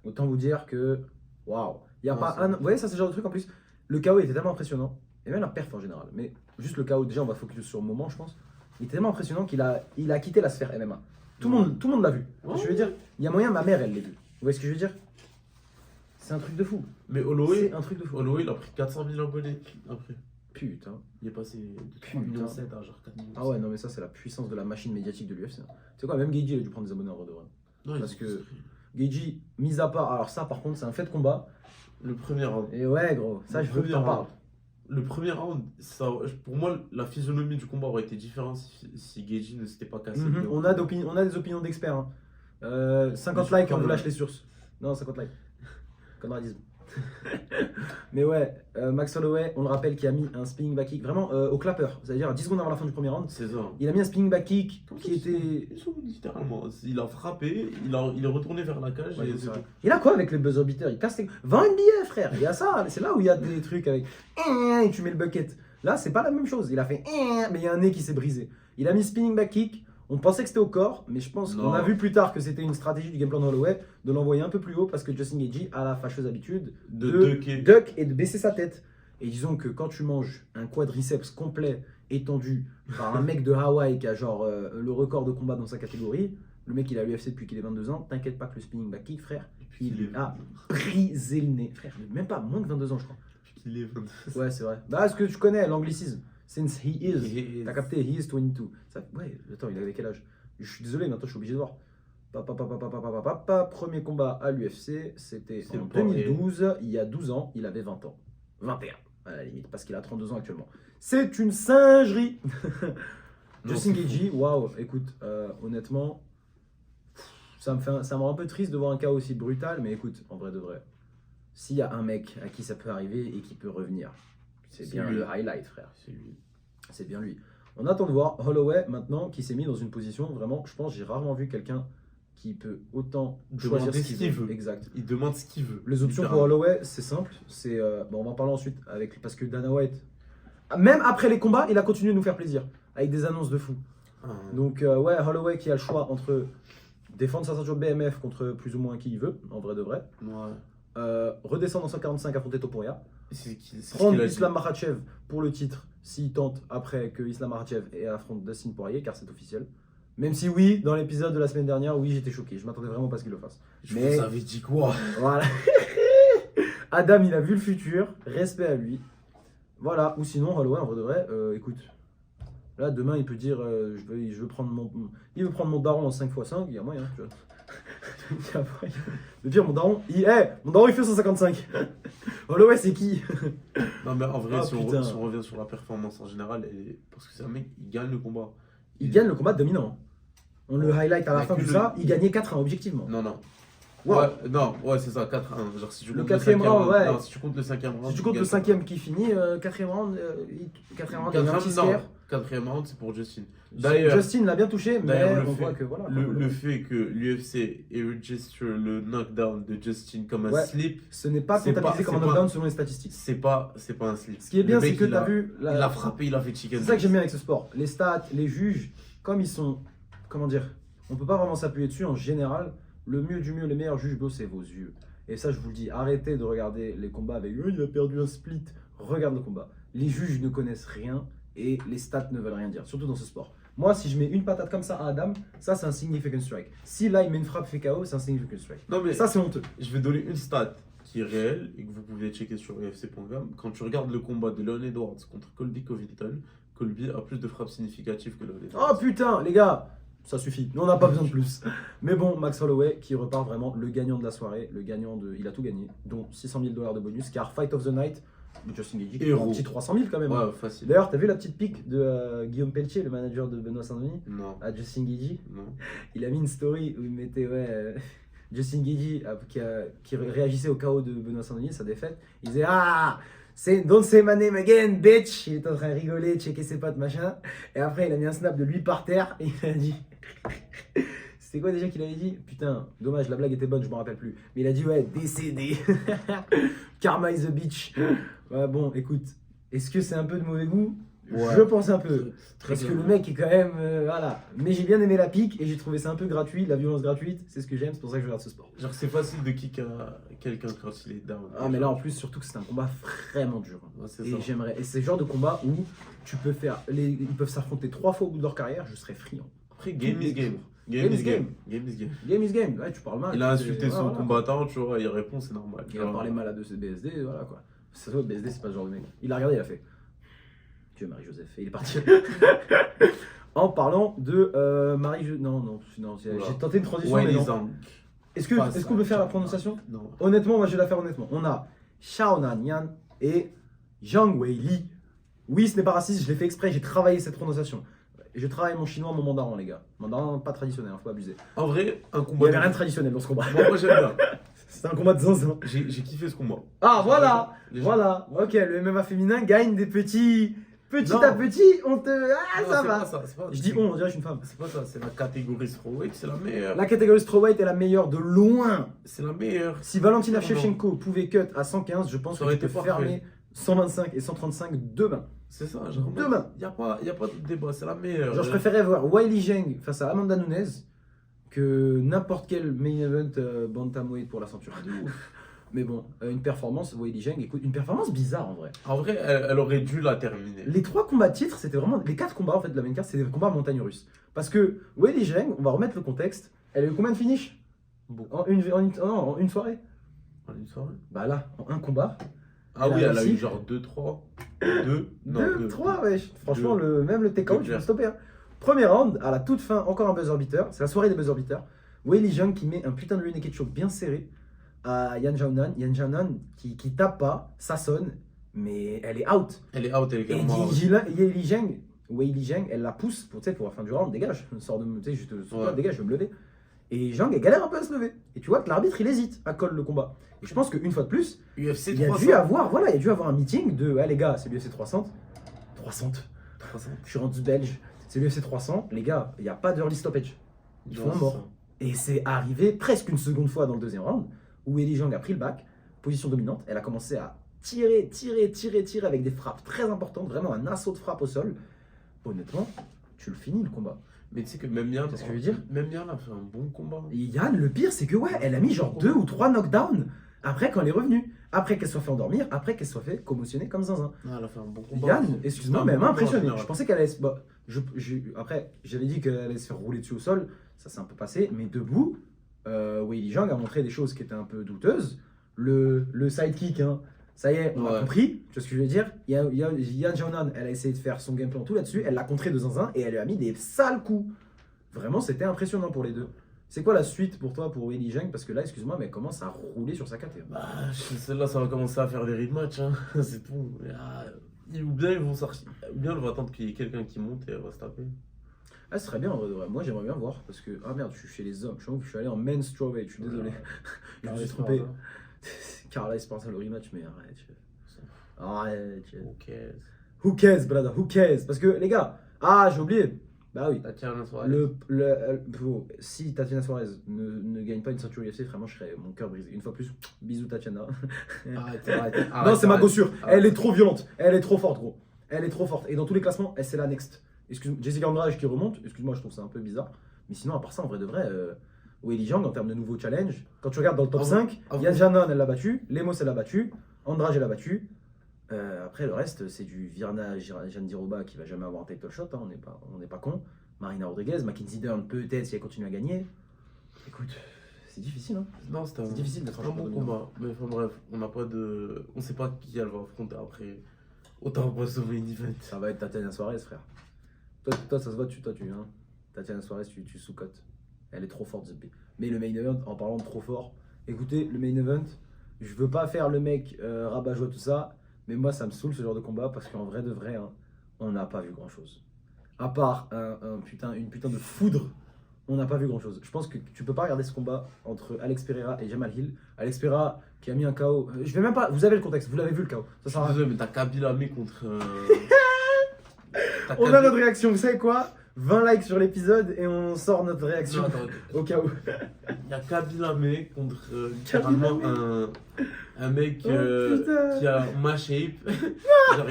A: Autant vous dire que waouh, il y a
B: Non,
A: pas
B: c'est-
A: un. Vous voyez, ça c'est le genre de truc en plus. Le KO était tellement impressionnant, et même la perf en général. Mais juste le KO, déjà on va focus sur le moment, je pense. Il était tellement impressionnant qu'il a quitté la sphère MMA. Tout le monde l'a vu.
B: Ouais.
A: Je veux dire, il y a moyen, ma mère elle l'a vu. Vous voyez ce que je veux dire? C'est un truc de fou.
B: Mais Holloway,
A: C'est un truc de fou.
B: il a pris 400 000 abonnés après.
A: Putain.
B: Il est passé de 3
A: Putain.
B: millions 7 à genre 4 millions.
A: Ah ouais, non mais ça c'est la puissance de la machine médiatique de l'UFC. C'est quoi, même Gaethje il a dû prendre des abonnés en vrai de vrai.
B: Non,
A: parce
B: ils ont
A: que-
B: tous pris.
A: Gaethje, mis à part, alors ça par contre c'est un fait de combat.
B: Le premier round.
A: Et ouais gros, ça
B: Le
A: je veux que
B: premier
A: t'en
B: round.
A: parles.
B: Le premier round, pour moi, la physionomie du combat aurait été différente si Gaethje ne s'était pas cassé.
A: Mhm. On a des opinions d'experts. Hein. 50
B: Mais
A: likes
B: je
A: on vous
B: crois-
A: lâche les sources. Non, 50 likes. Conradisme. Mais ouais, Max Holloway, on le rappelle, qui a mis un spinning back kick vraiment au clapper, c'est-à-dire à 10 secondes avant la fin du premier round.
B: C'est ça.
A: Il a mis un spinning back kick
B: Comme ça,
A: qui était.
B: littéralement. Il a frappé, il est retourné vers la cage
A: Ouais,
B: et
A: c'est
B: c'est
A: vrai.
B: tout.
A: Il a quoi avec les buzzer beaters? Il casse les. Vends une billet, frère. Il y a ça. C'est là où il y a des trucs avec. Et tu mets le bucket. Là, c'est pas la même chose. Il a fait. Mais il y a un nez qui s'est brisé. Il a mis spinning back kick. On pensait que c'était au corps, mais je pense qu'on
B: Non.
A: a vu plus tard que c'était une stratégie du game plan de Holloway de l'envoyer un peu plus haut parce que Justin Gaethje a la fâcheuse habitude
B: De
A: duck et de baisser sa tête. Et disons que quand tu manges un quadriceps complet étendu par un mec de Hawaï qui a genre le record de combat dans sa catégorie, le mec il a l'UFC depuis qu'il est 22 ans, t'inquiète pas que le spinning back kick, frère, il a brisé le nez. Frère, même pas moins de 22 ans, je crois.
B: qu'il est 22.
A: Ouais, c'est vrai. Bah, ce que tu connais, l'anglicisme. Since he is.
B: He is.
A: T'as capté, he is 22. Ça, ouais, attends, il avait quel âge? Je suis désolé, maintenant je suis obligé de voir. Premier combat à l'UFC, c'était
B: C'est
A: en
B: pas-
A: 2012. Il y a 12 ans, il avait 20 ans. 21, à la limite, parce qu'il a 32 ans actuellement. C'est une singerie.
B: Non,
A: Justin
B: c'est fou.
A: Gaethje, waouh, écoute, honnêtement, ça me rend un peu triste de voir un cas aussi brutal, mais écoute, en vrai de vrai, s'il y a un mec à qui ça peut arriver et qui peut revenir, c'est
B: C'est
A: bien
B: lui.
A: le highlight, frère.
B: C'est lui.
A: C'est bien lui. On attend de voir Holloway maintenant qui s'est mis dans une position vraiment, je pense, j'ai rarement vu quelqu'un qui peut autant choisir
B: Demander
A: ce qu'il veut. Exact.
B: Il demande ce qu'il veut.
A: Les options pour
B: Littéralement.
A: Holloway, c'est simple. C'est bon, on va en parler ensuite avec parce que Dana White, même après les combats, il a continué de nous faire plaisir avec des annonces de fou.
B: Ah,
A: Donc ouais, Holloway qui a le choix entre défendre sa ceinture BMF contre plus ou moins qui il veut, en vrai de vrai,
B: ouais.
A: redescendre en 145 affronter Topuria,
B: C'est ce
A: prendre
B: qu'il a dit.
A: Islam Makhachev pour le titre s'il tente après que Islam Makhachev affronte Dustin Poirier, car c'est officiel. Même si oui, dans l'épisode de la semaine dernière, oui, j'étais choqué. Je m'attendais vraiment pas à ce qu'il le fasse.
B: Je
A: Mais-
B: vous avais dit quoi?
A: Voilà. Adam, il a vu le futur. Respect à lui. Voilà. Ou sinon, Holloway, en vrai de vrai, écoute. Là, demain, il peut dire je veux prendre mon. Il veut prendre mon daron en 5x5, il y a moyen, tu vois. Après, le pire, mon daron il fait 155. Holloway, c'est qui?
B: Non, mais en vrai,
A: Ah,
B: si on
A: putain.
B: revient sur la performance en général, parce que c'est un mec, il gagne le combat.
A: Il gagne le combat dominant. On le highlight à
B: Il y
A: la
B: a
A: fin
B: que
A: de
B: le-
A: ça, il gagnait 4-1 objectivement.
B: Non, non.
A: Wow.
B: Ouais, c'est ça, 4-1. Genre, si tu
A: Le
B: comptes
A: quatrième
B: cinquième
A: round, ouais.
B: Non, si tu comptes le cinquième round.
A: Si tu comptes le cinquième qui finit, quatrième round, il y a un petit scare.
B: Quatrième round, c'est pour Justin.
A: Justin l'a bien touché, mais
B: d'ailleurs,
A: on voit que voilà.
B: le fait que l'UFC ait registré le knockdown de Justin comme un
A: Ouais.
B: slip,
A: Ce n'est pas
B: C'est
A: comptabilisé
B: pas-
A: comme un
B: c'est
A: knockdown
B: pas-
A: selon les statistiques.
B: c'est pas un slip.
A: Ce qui est bien,
B: Le
A: c'est
B: mec,
A: que
B: il
A: tu as
B: a-
A: vu.
B: Il a frappé, il a fait chicken.
A: C'est ça que j'aime bien avec ce sport. Les stats, les juges, comme ils sont. Comment dire? On peut pas vraiment s'appuyer dessus en général. Le mieux du mieux, les meilleurs juges, bro, c'est vos yeux. Et ça, je vous le dis, arrêtez de regarder les combats avec il a perdu un split. Regarde le combat. Les juges ne connaissent rien et les stats ne veulent rien dire, surtout dans ce sport. Moi, si je mets une patate comme ça à Adam, ça c'est un significant strike. Si là il met une frappe fait KO, c'est un significant strike.
B: Non, mais
A: Ça c'est honteux.
B: je vais donner une stat qui est réelle et que vous pouvez checker sur UFC.com. Quand tu regardes le combat de Leon Edwards contre Colby Covington, Colby a plus de frappes significatives que Leon Edwards.
A: Oh putain, les gars, ça suffit. Nous on n'a pas besoin de plus. Mais bon, Max Holloway qui repart vraiment le gagnant de la soirée, le gagnant de. Il a tout gagné, dont $600 000 de bonus, car Fight of the Night, de Justin Gaethje, qui
B: Héros.
A: a un petit 300 000 quand même.
B: Ouais, facile.
A: D'ailleurs, t'as vu la petite pique de Guillaume Pelletier, le manager de Benoît Saint-Denis,
B: Non,
A: à Justin Gaethje?
B: non.
A: Il a mis une story où il mettait Justin Gaethje qui réagissait au KO de Benoît Saint-Denis, sa défaite. Il disait don't say my name again, bitch. Il était en train de rigoler, de checker ses potes, machin. Et après, il a mis un snap de lui par terre et il a dit. C'était quoi déjà qu'il avait dit? Putain, dommage, la blague était bonne, je me rappelle plus. Mais il a dit ouais, décédé. Karma is a bitch. Ouais, bon, écoute, est-ce que c'est un peu de mauvais goût?
B: Ouais.
A: Je pense un peu.
B: Très
A: Parce que
B: bien.
A: le mec est quand même. Voilà. Mais j'ai bien aimé la pique et j'ai trouvé ça un peu gratuit, la violence gratuite. C'est ce que j'aime, c'est pour ça que je regarde ce sport.
B: Genre, c'est facile de kick quelqu'un quand il est down.
A: Ah, mais là en plus, surtout que c'est un combat vraiment dur.
B: Ouais, c'est
A: Et
B: ça.
A: j'aimerais. Et c'est le genre de combat où tu peux faire. Ils peuvent s'affronter 3 fois au bout de leur carrière, je serais friand.
B: Après, game is game.
A: Game is game.
B: Game is game.
A: Game is game. Ouais, tu parles mal.
B: Il a insulté
A: Ouais,
B: son
A: voilà.
B: combattant, tu vois, il répond, c'est normal.
A: Il a parlé mal à BSD, voilà quoi. Ça se voit, BSD, c'est pas ce genre de mec. Il a regardé, il a fait. Dieu Marie-Joseph. Et il est parti. En parlant de Marie-Joseph. Non, j'ai
B: Oula.
A: tenté une transition.
B: Wayne
A: Mais non.
B: Zhang.
A: Est-ce qu'on peut faire la prononciation?
B: Non.
A: Honnêtement, moi je vais la faire honnêtement. On a Xiaonan Yan et Zhang Weili. Oui, ce n'est pas raciste, je l'ai fait exprès, j'ai travaillé cette prononciation. Je travaille mon chinois, mon mandarin, les gars. Mandarin pas traditionnel, faut pas abuser.
B: En vrai, un
A: Il
B: combat.
A: n'y avait rien de traditionnel dans ce combat.
B: Moi, j'aime bien.
A: C'était un combat de zinzin.
B: J'ai kiffé ce combat.
A: Ah, voilà!
B: Les gens-
A: Voilà, ok, le MMA féminin gagne des petits. Petit
B: Non.
A: à petit, on te. Ah,
B: Non,
A: ça
B: c'est
A: va.
B: pas ça, c'est pas-
A: Je dis on dirait que je suis une femme.
B: C'est pas ça, c'est la catégorie strawweight, c'est la meilleure.
A: La catégorie strawweight est la meilleure de loin.
B: C'est la meilleure.
A: Si Valentina
B: Non, non.
A: Shevchenko pouvait cut à 115, je pense
B: Ça
A: que
B: aurait
A: tu peux
B: été parfait.
A: fermer 125 et 135 demain.
B: C'est ça, genre.
A: Demain.
B: Y a pas de débat, c'est la meilleure.
A: Genre, je préférais voir Weili Zhang face à Amanda Nunes que n'importe quel main event bantamweight pour la ceinture.
B: De ouf.
A: Mais bon, une performance, Weili Zhang, écoute, une performance bizarre en vrai.
B: En vrai, elle aurait dû la terminer.
A: Les 3 combats de titre, c'était vraiment. Les 4 combats en fait de la main card, c'était des combats en montagne russe. Parce que Weili Zhang, on va remettre le contexte, elle a eu combien de finish
B: Beaucoup.
A: en une soirée?
B: En une soirée.
A: Bah là, en un combat.
B: Ah
A: Elle a
B: oui, elle a
A: réussi.
B: eu genre 2-3. 2
A: 2, 3, ouais. Franchement,
B: Deux.
A: même le takeout,
B: Deux,
A: tu peux stopper. Hein. Premier round, à la toute fin, encore un buzzer beater. C'est la soirée des buzzer beaters. Weili Zhang qui met un putain de rear naked choke bien serré à Yan Xiaonan. Yan Xiaonan qui tape pas, ça sonne, mais elle est out.
B: Elle est out, elle est
A: Et
B: clairement out.
A: Weili Zhang, elle la pousse pour la fin du round, dégage. Sors de me, tu sais, je te
B: Ouais.
A: dégage, je vais me lever. Et Zhang, elle galère un peu à se lever. Et tu vois que l'arbitre, il hésite à coller le combat. Et je pense qu'une fois de plus,
B: UFC
A: il y a
B: 300.
A: dû avoir un meeting de les gars, c'est l'UFC 300. 300.
B: 300.
A: Je suis rendu belge. C'est l'UFC 300. Les gars, il n'y a pas d'early stoppage. Ils
B: Non,
A: font un
B: c'est
A: mort.
B: ça.
A: Et c'est arrivé presque une seconde fois dans le deuxième round où Weili Zhang a pris le back, position dominante. Elle a commencé à tirer avec des frappes très importantes, vraiment un assaut de frappe au sol. Honnêtement, tu le finis le combat.
B: Mais tu sais que même Yann,
A: C'est ce que je veux dire.
B: Même Yann a fait un bon combat.
A: Et Yann, le pire, c'est que ouais, elle a mis genre 2 ou 3 knockdowns après quand elle est revenue. Après qu'elle soit fait endormir, après qu'elle soit fait commotionner comme zinzin.
B: Ah, elle a fait un bon combat.
A: Yann, excuse-moi,
B: C'était
A: mais
B: un
A: elle m'a
B: bon combat, en
A: impressionné.
B: général.
A: Je pensais qu'elle allait. Après, j'avais dit qu'elle allait se faire rouler dessus au sol. Ça s'est un peu passé. Mais debout, Weili Zhang a montré des choses qui étaient un peu douteuses. Le sidekick, hein, ça y est, on a
B: Ouais.
A: compris. Tu vois ce que je veux dire? Yan Xiaonan, elle a essayé de faire son game plan tout là-dessus. Elle l'a contré de zinzin et elle lui a mis des sales coups. Vraiment, c'était impressionnant pour les deux. C'est quoi la suite pour toi pour Weili Zhang? Parce que là, excuse-moi, mais elle commence à rouler sur sa KT.
B: Bah, celle-là, ça va commencer à faire des rematchs, hein. C'est tout. Ou bien ils vont sortir. Ou bien elle va attendre qu'il y ait quelqu'un qui monte et elle va se taper.
A: Ah, ce serait bien en vrai de vrai. Moi, j'aimerais bien voir. Parce que, ah merde, je suis chez les hommes. Je suis allé en men's strawweight, je suis désolé. Je me suis trompé. Carla Esparza le rematch, mais arrête. Arrête.
B: Who cares?
A: Who cares, brother? Who cares? Parce que, les gars, j'ai oublié. Bah oui.
B: Tatiana Suarez.
A: Si Tatiana Suarez ne gagne pas une ceinture UFC, vraiment, je serais mon cœur brisé. Une fois plus, bisous Tatiana.
B: Arrête.
A: Non, c'est ma gossure. Elle est trop violente. Elle est trop forte, gros. Elle est trop forte. Et dans tous les classements, c'est la next. Jessica Andrade qui remonte. Excuse-moi, je trouve ça un peu bizarre. Mais sinon, à part ça, en vrai de vrai, Weili Zhang, en termes de nouveaux challenges, quand tu regardes dans le top 5, Yajanan, elle l'a battu. Lemos, elle l'a battu. Andrade, elle l'a battu. Après, le reste, c'est du Virna Jandiroba qui va jamais avoir un title shot. Hein, on n'est pas con. Marina Rodriguez, Mackenzie Dern, peut-être si elle continue à gagner. Écoute, c'est difficile. Hein.
B: Non, c'est difficile d'être un bon combat. Mais enfin bref, on sait pas qui elle va affronter après. Autant on va sauver une event.
A: Ça va être Tatiana Suarez, frère. Toi, ça se voit, hein. Tatiana Suarez, tu sous-cotes. Elle est trop forte, Zepé. Mais le main event, en parlant de trop fort, écoutez, le main event, je veux pas faire le mec rabat-joie, tout ça. Mais moi, ça me saoule ce genre de combat parce qu'en vrai de vrai, hein, on n'a pas vu grand chose. À part une putain de foudre, on n'a pas vu grand chose. Je pense que tu peux pas regarder ce combat entre Alex Pereira et Jamal Hill. Alex Pereira qui a mis un KO. Je vais même pas. Vous avez le contexte, vous l'avez vu le KO.
B: Ça sert à rien. Mais t'as Kabila Amé contre.
A: On a notre réaction, vous savez quoi? 20 likes sur l'épisode et on sort notre réaction au cas où.
B: Il y a Kabila Amé contre littéralement un mec qui a ma shape. Genre,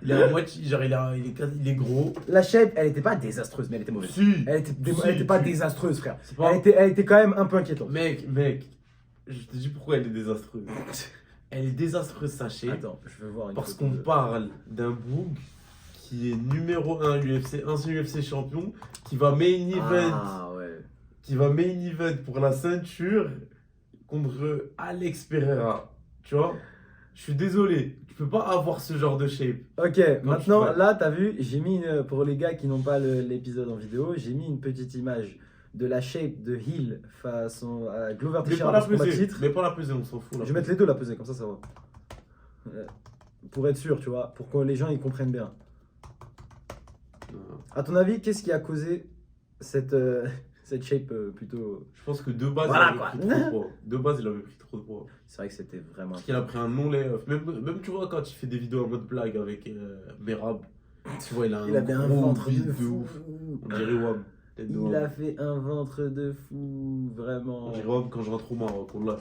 B: il est à moitié, genre il est gros.
A: La shape, elle était pas désastreuse, mais elle était mauvaise.
B: Si.
A: Elle était pas désastreuse, frère.
B: Pas...
A: Elle était quand même un peu inquiétante.
B: Mec, je te dis pourquoi elle est désastreuse. Elle est désastreuse, sa shape.
A: Attends, je veux voir une
B: parce qu'on parle d'un Boog qui est numéro 1 UFC, ancien UFC champion, qui va main event. Qui va main event pour la ceinture contre Alex Pereira. Tu vois? Je suis désolé, tu peux pas avoir ce genre de shape.
A: Ok, maintenant là, t'as vu, j'ai mis, pour les gars qui n'ont pas l'épisode en vidéo, j'ai mis une petite image de la shape de Hill face à Glover Teixeira dans ce combat de titre.
B: Mais pas la pesée, on s'en fout.
A: Je vais mettre les deux la pesée, comme ça va. Pour être sûr, tu vois, pour que les gens ils comprennent bien. À ton avis, qu'est-ce qui a causé cette shape plutôt...
B: Je pense que de base, il avait pris trop de poids. De base, il avait pris trop de poids.
A: C'est vrai que c'était vraiment...
B: Parce qu'il a pris un long layoff. Même tu vois, quand il fait des vidéos en mode blague avec Merab, tu vois, il
A: avait un ventre de fou.
B: On dirait Wam.
A: Il a fait un ventre de fou, vraiment.
B: On dirait Wam quand je rentre au Maroc, on l'a.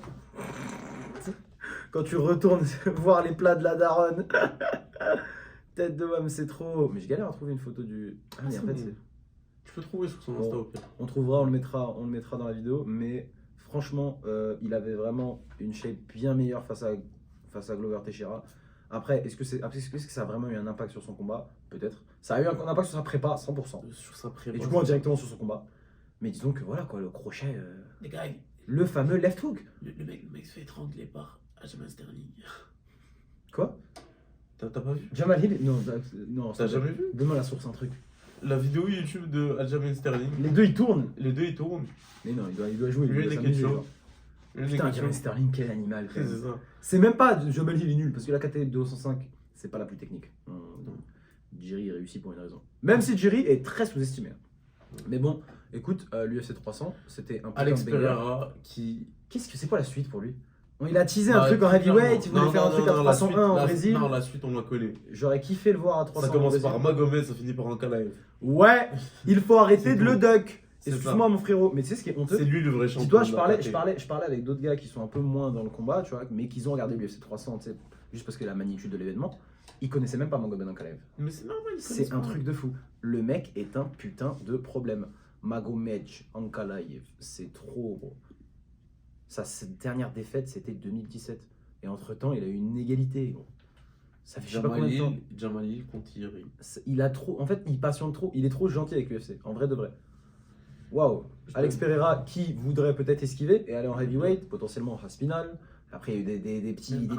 A: Quand tu retournes voir les plats de la daronne. Tête de Wam, c'est trop... Mais je galère à trouver une photo du... Ah, mais en fait, c'est...
B: Tu peux trouver sur son Insta, ok.
A: On trouvera, on le mettra dans la vidéo, mais franchement, il avait vraiment une shape bien meilleure face à Glover Teixeira. Après, est-ce que ça a vraiment eu un impact sur son combat? Peut-être. Ça a eu un impact sur sa prépa, 100%.
B: Sur sa prépa.
A: Et du coup, indirectement sur son combat. Mais disons que voilà, quoi, le crochet...
B: Les gars,
A: le fameux left hook.
B: Le mec se fait étrangler par Aljamain Sterling.
A: Quoi?
B: T'as pas vu?
A: Jamal Hill? Non.
B: T'as jamais vu?
A: Donne-moi la source, un truc.
B: La vidéo YouTube de Aljamain Sterling.
A: Les deux ils tournent.
B: Mais
A: non, il doit jouer.
B: Lui, il est chaud.
A: Putain, Aljamain Sterling, quel animal.
B: C'est ça.
A: C'est même pas Jamal Hill est nul parce que la KT 205, c'est pas la plus technique. Jerry réussit pour une raison. Même si Jerry est très sous-estimé. Mais bon, écoute, l'UFC 300, c'était un peu.
B: Alex Pereira qui.
A: Qu'est-ce que c'est quoi la suite pour lui? Il a teasé un truc en heavyweight, il voulait faire un truc à 301 au Brésil.
B: Non, la suite, on l'a collé.
A: J'aurais kiffé le voir à 300.
B: Ça commence par Magomed, ça finit par un Kalaev.
A: Ouais, il faut arrêter de le duck. Excuse-moi, mon frérot, mais tu sais ce qui est honteux?
B: C'est lui le vrai champion.
A: Dis-toi, je parlais avec d'autres gars qui sont un peu moins dans le combat, tu vois, mais qui ont regardé l'UFC 300, tu sais, juste parce que la magnitude de l'événement. Ils connaissaient même pas Magomed Ankalaev.
B: Mais c'est normal,
A: c'est un truc de fou. Le mec est un putain de problème. Magomed Ankalaev, c'est trop gros. Cette dernière défaite, c'était 2017. Et entre-temps, il a eu une égalité, gros. Ça fait je sais pas combien de temps.
B: Jamal Hill contre Thierry.
A: Il a trop... En fait, il patiente trop. Il est trop gentil avec l'UFC, en vrai de vrai. Waouh. Alex Pereira, qui voudrait peut-être esquiver et aller en heavyweight, potentiellement en Spinal. Après, il y a eu des petits...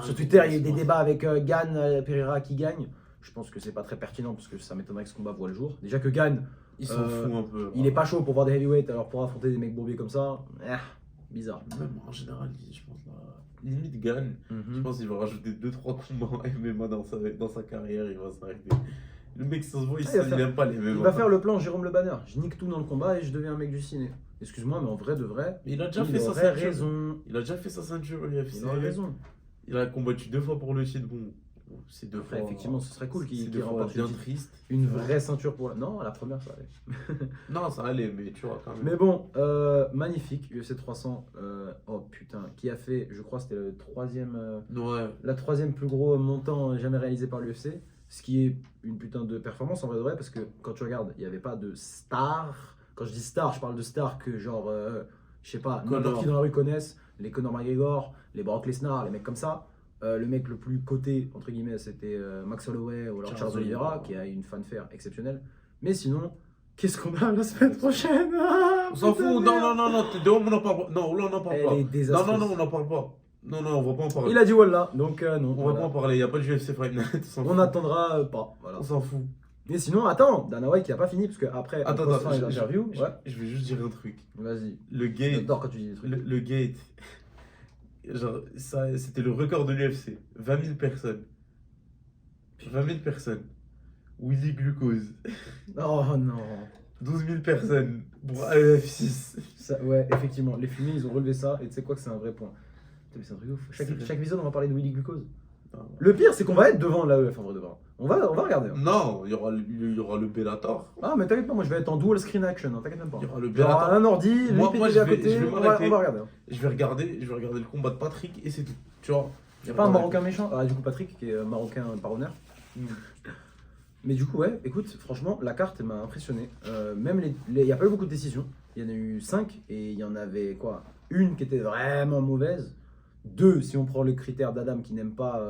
A: Sur Twitter, il y a eu des débats avec Gann, Pereira qui gagne. Je pense que c'est pas très pertinent parce que ça m'étonnerait que ce combat voit le jour. Déjà que Gann,
B: Il s'en fout un peu.
A: Il est pas chaud pour voir des heavyweights, alors pour affronter des mecs bourbiers comme ça, bizarre.
B: Même en général, je pense là, limite gagne. Je pense qu'il va rajouter 2-3 combats en MMA dans sa carrière, il va s'arrêter. Le mec, ça se voit, il aime pas les MMA.
A: Il va faire le plan Jérôme Le Banner. Je nique tout dans le combat et je deviens un mec du ciné. Excuse-moi, mais en vrai de vrai,
B: Mais il a déjà fait sa
A: aurait
B: ceinture.
A: raison.
B: Il a déjà fait sa ceinture au UFC.
A: Il aurait raison.
B: Il a combattu 2 fois pour le titre. Bon, c'est 2
A: Après,
B: fois.
A: effectivement, ce serait cool
B: c'est
A: qu'il
B: 2 fois
A: remporte
B: bien
A: le titre.
B: triste.
A: Une vraie ceinture pour la... Non, la première, ça allait.
B: Non, ça allait, mais tu vois quand même.
A: Mais bon, magnifique, UFC 300. Oh putain, qui a fait, je crois, c'était le troisième...
B: Ouais.
A: la troisième plus gros montant jamais réalisé par l'UFC, ce qui est une putain de performance en vrai de vrai, parce que quand tu regardes, il n'y avait pas de star. Quand je dis star, je parle de star que genre, je sais pas, n'importe qui dans la rue connaissent, les Conor McGregor, les Brock Lesnar, les mecs comme ça. Le mec le plus coté, entre guillemets, c'était Max Holloway ou alors Charles Oliveira, qui a une fanfare exceptionnelle. Mais sinon, qu'est-ce qu'on a la semaine prochaine?
B: On s'en fout, non, t'es dehors, on n'en parle pas. Non, là, on n'en parle pas.
A: Elle est désastreuse.
B: Non, on n'en parle pas. Non, on va pas en parler.
A: Il a dit Wallah, donc non.
B: On va pas en parler, il n'y a pas de UFC Fight Night.
A: On n'attendra pas. Voilà.
B: On s'en fout.
A: Mais sinon, attends, Dana White qui a pas fini, parce qu'après,
B: Attends,
A: l'interview,
B: je vais juste dire un truc.
A: Vas-y.
B: Le gate.
A: J'adore quand tu dis des trucs.
B: Le gate. Genre, ça, c'était le record de l'UFC. 20 000 personnes. 20 000 personnes. Willy Glucose.
A: Oh non.
B: 12 000 personnes pour AEF6.
A: Ouais, effectivement, les fumées, ils ont relevé ça, et tu sais quoi que c'est un vrai point. Putain, mais c'est un truc de ouf. Chaque épisode, on va parler de Willy Glucose. Le pire, c'est qu'on va être devant l'AEF en vrai de vrai. On va regarder. Hein.
B: Non, il y aura le Bellator.
A: Ah, mais t'inquiète pas, moi je vais être en dual screen action, hein, t'inquiète même pas.
B: Il y aura le
A: Il y aura
B: Bellator.
A: un ordi,
B: Moi,
A: l'IPTV à
B: je vais
A: côté, on va regarder. Hein.
B: Je vais regarder le combat de Patrick et c'est tout. Tu vois.
A: Il a pas un Marocain méchant? Ah, du coup, Patrick, qui est Marocain paronnaire. Mais du coup, ouais, écoute, franchement, la carte m'a impressionné. Même il n'y a pas eu beaucoup de décisions. Il y en a eu 5 et il y en avait quoi? Une qui était vraiment mauvaise. 2, si on prend le critère d'Adam qui n'aime pas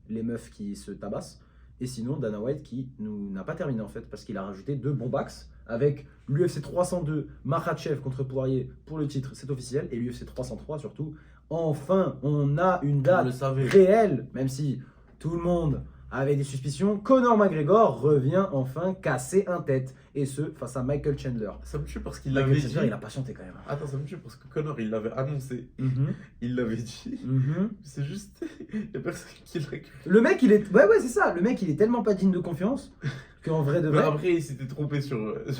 A: les meufs qui se tabassent. Et sinon, Dana White qui n'a pas terminé en fait parce qu'il a rajouté 2 bombas avec l'UFC 302, Makhachev contre Poirier pour le titre, c'est officiel. Et l'UFC 303 surtout. Enfin, on a une date réelle, même si tout le monde avait des suspicions. Conor McGregor revient enfin casser un tête. Et ce, face à Michael Chandler.
B: Ça me tue parce qu'il l'avait dit.
A: Il a patienté quand même.
B: Attends, ça me tue parce que Conor, il l'avait annoncé. Il l'avait dit. C'est juste, il n'y a personne qui l'a cru.
A: Le mec, il est... Ouais, c'est ça. Le mec, il est tellement pas digne de confiance qu'en vrai de vrai...
B: Mais après, il s'était trompé sur...
A: il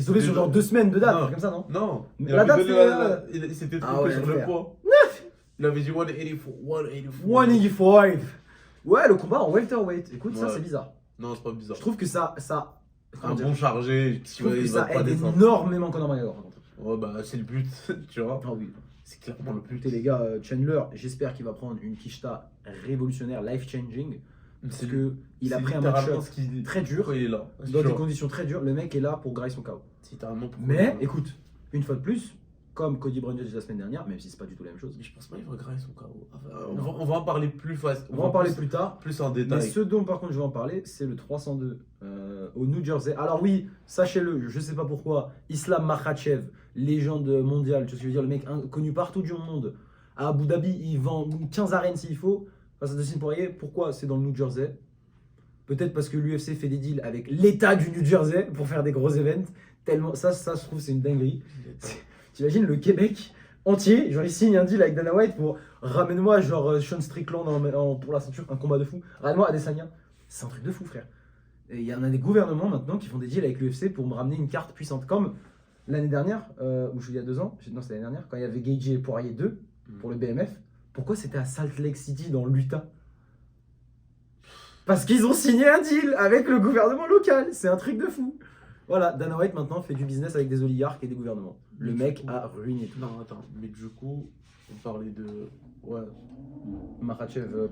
A: s'est trompé sur genre 2 semaines de date,
B: non.
A: Comme ça, non?
B: Non.
A: La date, c'est...
B: Il s'était trompé sur le poids. Il avait dit 184.
A: 185. Ouais, le combat en welterweight. Écoute, ça, c'est bizarre.
B: Non, c'est pas bizarre.
A: Je trouve que ça
B: un bon chargé,
A: je trouve que ça aide énormément Conor McGregor par contre.
B: Ouais, bah c'est le but, tu vois.
A: Ah oui.
B: C'est clairement le but.
A: Écoutez les gars, Chandler, j'espère qu'il va prendre une quicheta révolutionnaire, life changing. Parce que il a pris un match très dur,
B: il est là.
A: dans des conditions très dures. Le mec est là pour grailler son chaos. Mais écoute, une fois de plus, comme Cody Brundage la semaine dernière, même si c'est pas du tout la même chose.
B: Mais je pense pas qu'il va grailler son chaos. On va en parler plus facile.
A: On va en parler plus tard.
B: Plus en détail.
A: Mais ce dont par contre je vais en parler, c'est le 302 au New Jersey. Alors oui, sachez-le, je sais pas pourquoi, Islam Makhachev, légende mondiale, tu vois ce que je veux dire, le mec connu partout du monde, à Abu Dhabi, il vend 15 arènes s'il faut, face à Dustin Poirier. Pourquoi c'est dans le New Jersey? Peut-être parce que l'UFC fait des deals avec l'État du New Jersey pour faire des gros events. Tellement ça je trouve c'est une dinguerie. T'imagines le Québec entier, genre il signe un deal avec Dana White pour ramène-moi genre Sean Strickland pour la ceinture, un combat de fou. Ramène-moi Adesanya. C'est un truc de fou frère. Et il y en a des gouvernements maintenant qui font des deals avec l'UFC pour me ramener une carte puissante. Comme l'année dernière, ou je il y a 2 ans, non c'était l'année dernière, quand il y avait Gaethje et Poirier 2 pour le BMF. Pourquoi c'était à Salt Lake City dans l'Utah? Parce qu'ils ont signé un deal avec le gouvernement local. C'est un truc de fou. Voilà, Dana White maintenant fait du business avec des oligarques et des gouvernements. Le mec a ruiné tout.
B: Non, attends, mais du coup, on parlait de. Ouais.
A: Makhachev,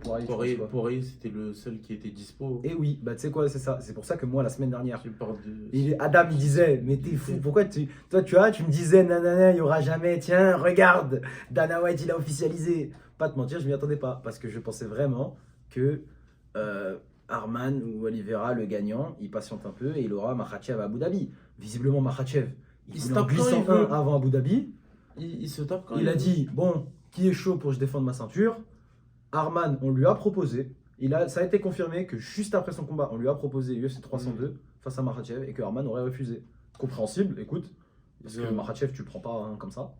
B: Poirier, c'était le seul qui était dispo.
A: Et oui, bah tu sais quoi, c'est ça. C'est pour ça que moi, la semaine dernière,
B: Tu parles de.
A: Adam il disait, mais t'es fou, pourquoi tu me disais, nanana, il y aura jamais, tiens, regarde, Dana White il a officialisé. Pas te mentir, je m'y attendais pas, parce que je pensais vraiment que Arman ou Oliveira, le gagnant, il patiente un peu et il aura Makhachev à Abu Dhabi. Visiblement, Makhachev, il se tape 801 avant Abu Dhabi.
B: Il se tape quand
A: il a dit, bon, qui est chaud pour que je défende ma ceinture? Arman, on lui a proposé. Ça a été confirmé que juste après son combat, on lui a proposé UFC 302 face à Makhachev et que Arman aurait refusé. compréhensible, écoute. Parce que
B: Ouais.
A: Makhachev, tu le prends pas hein, comme ça.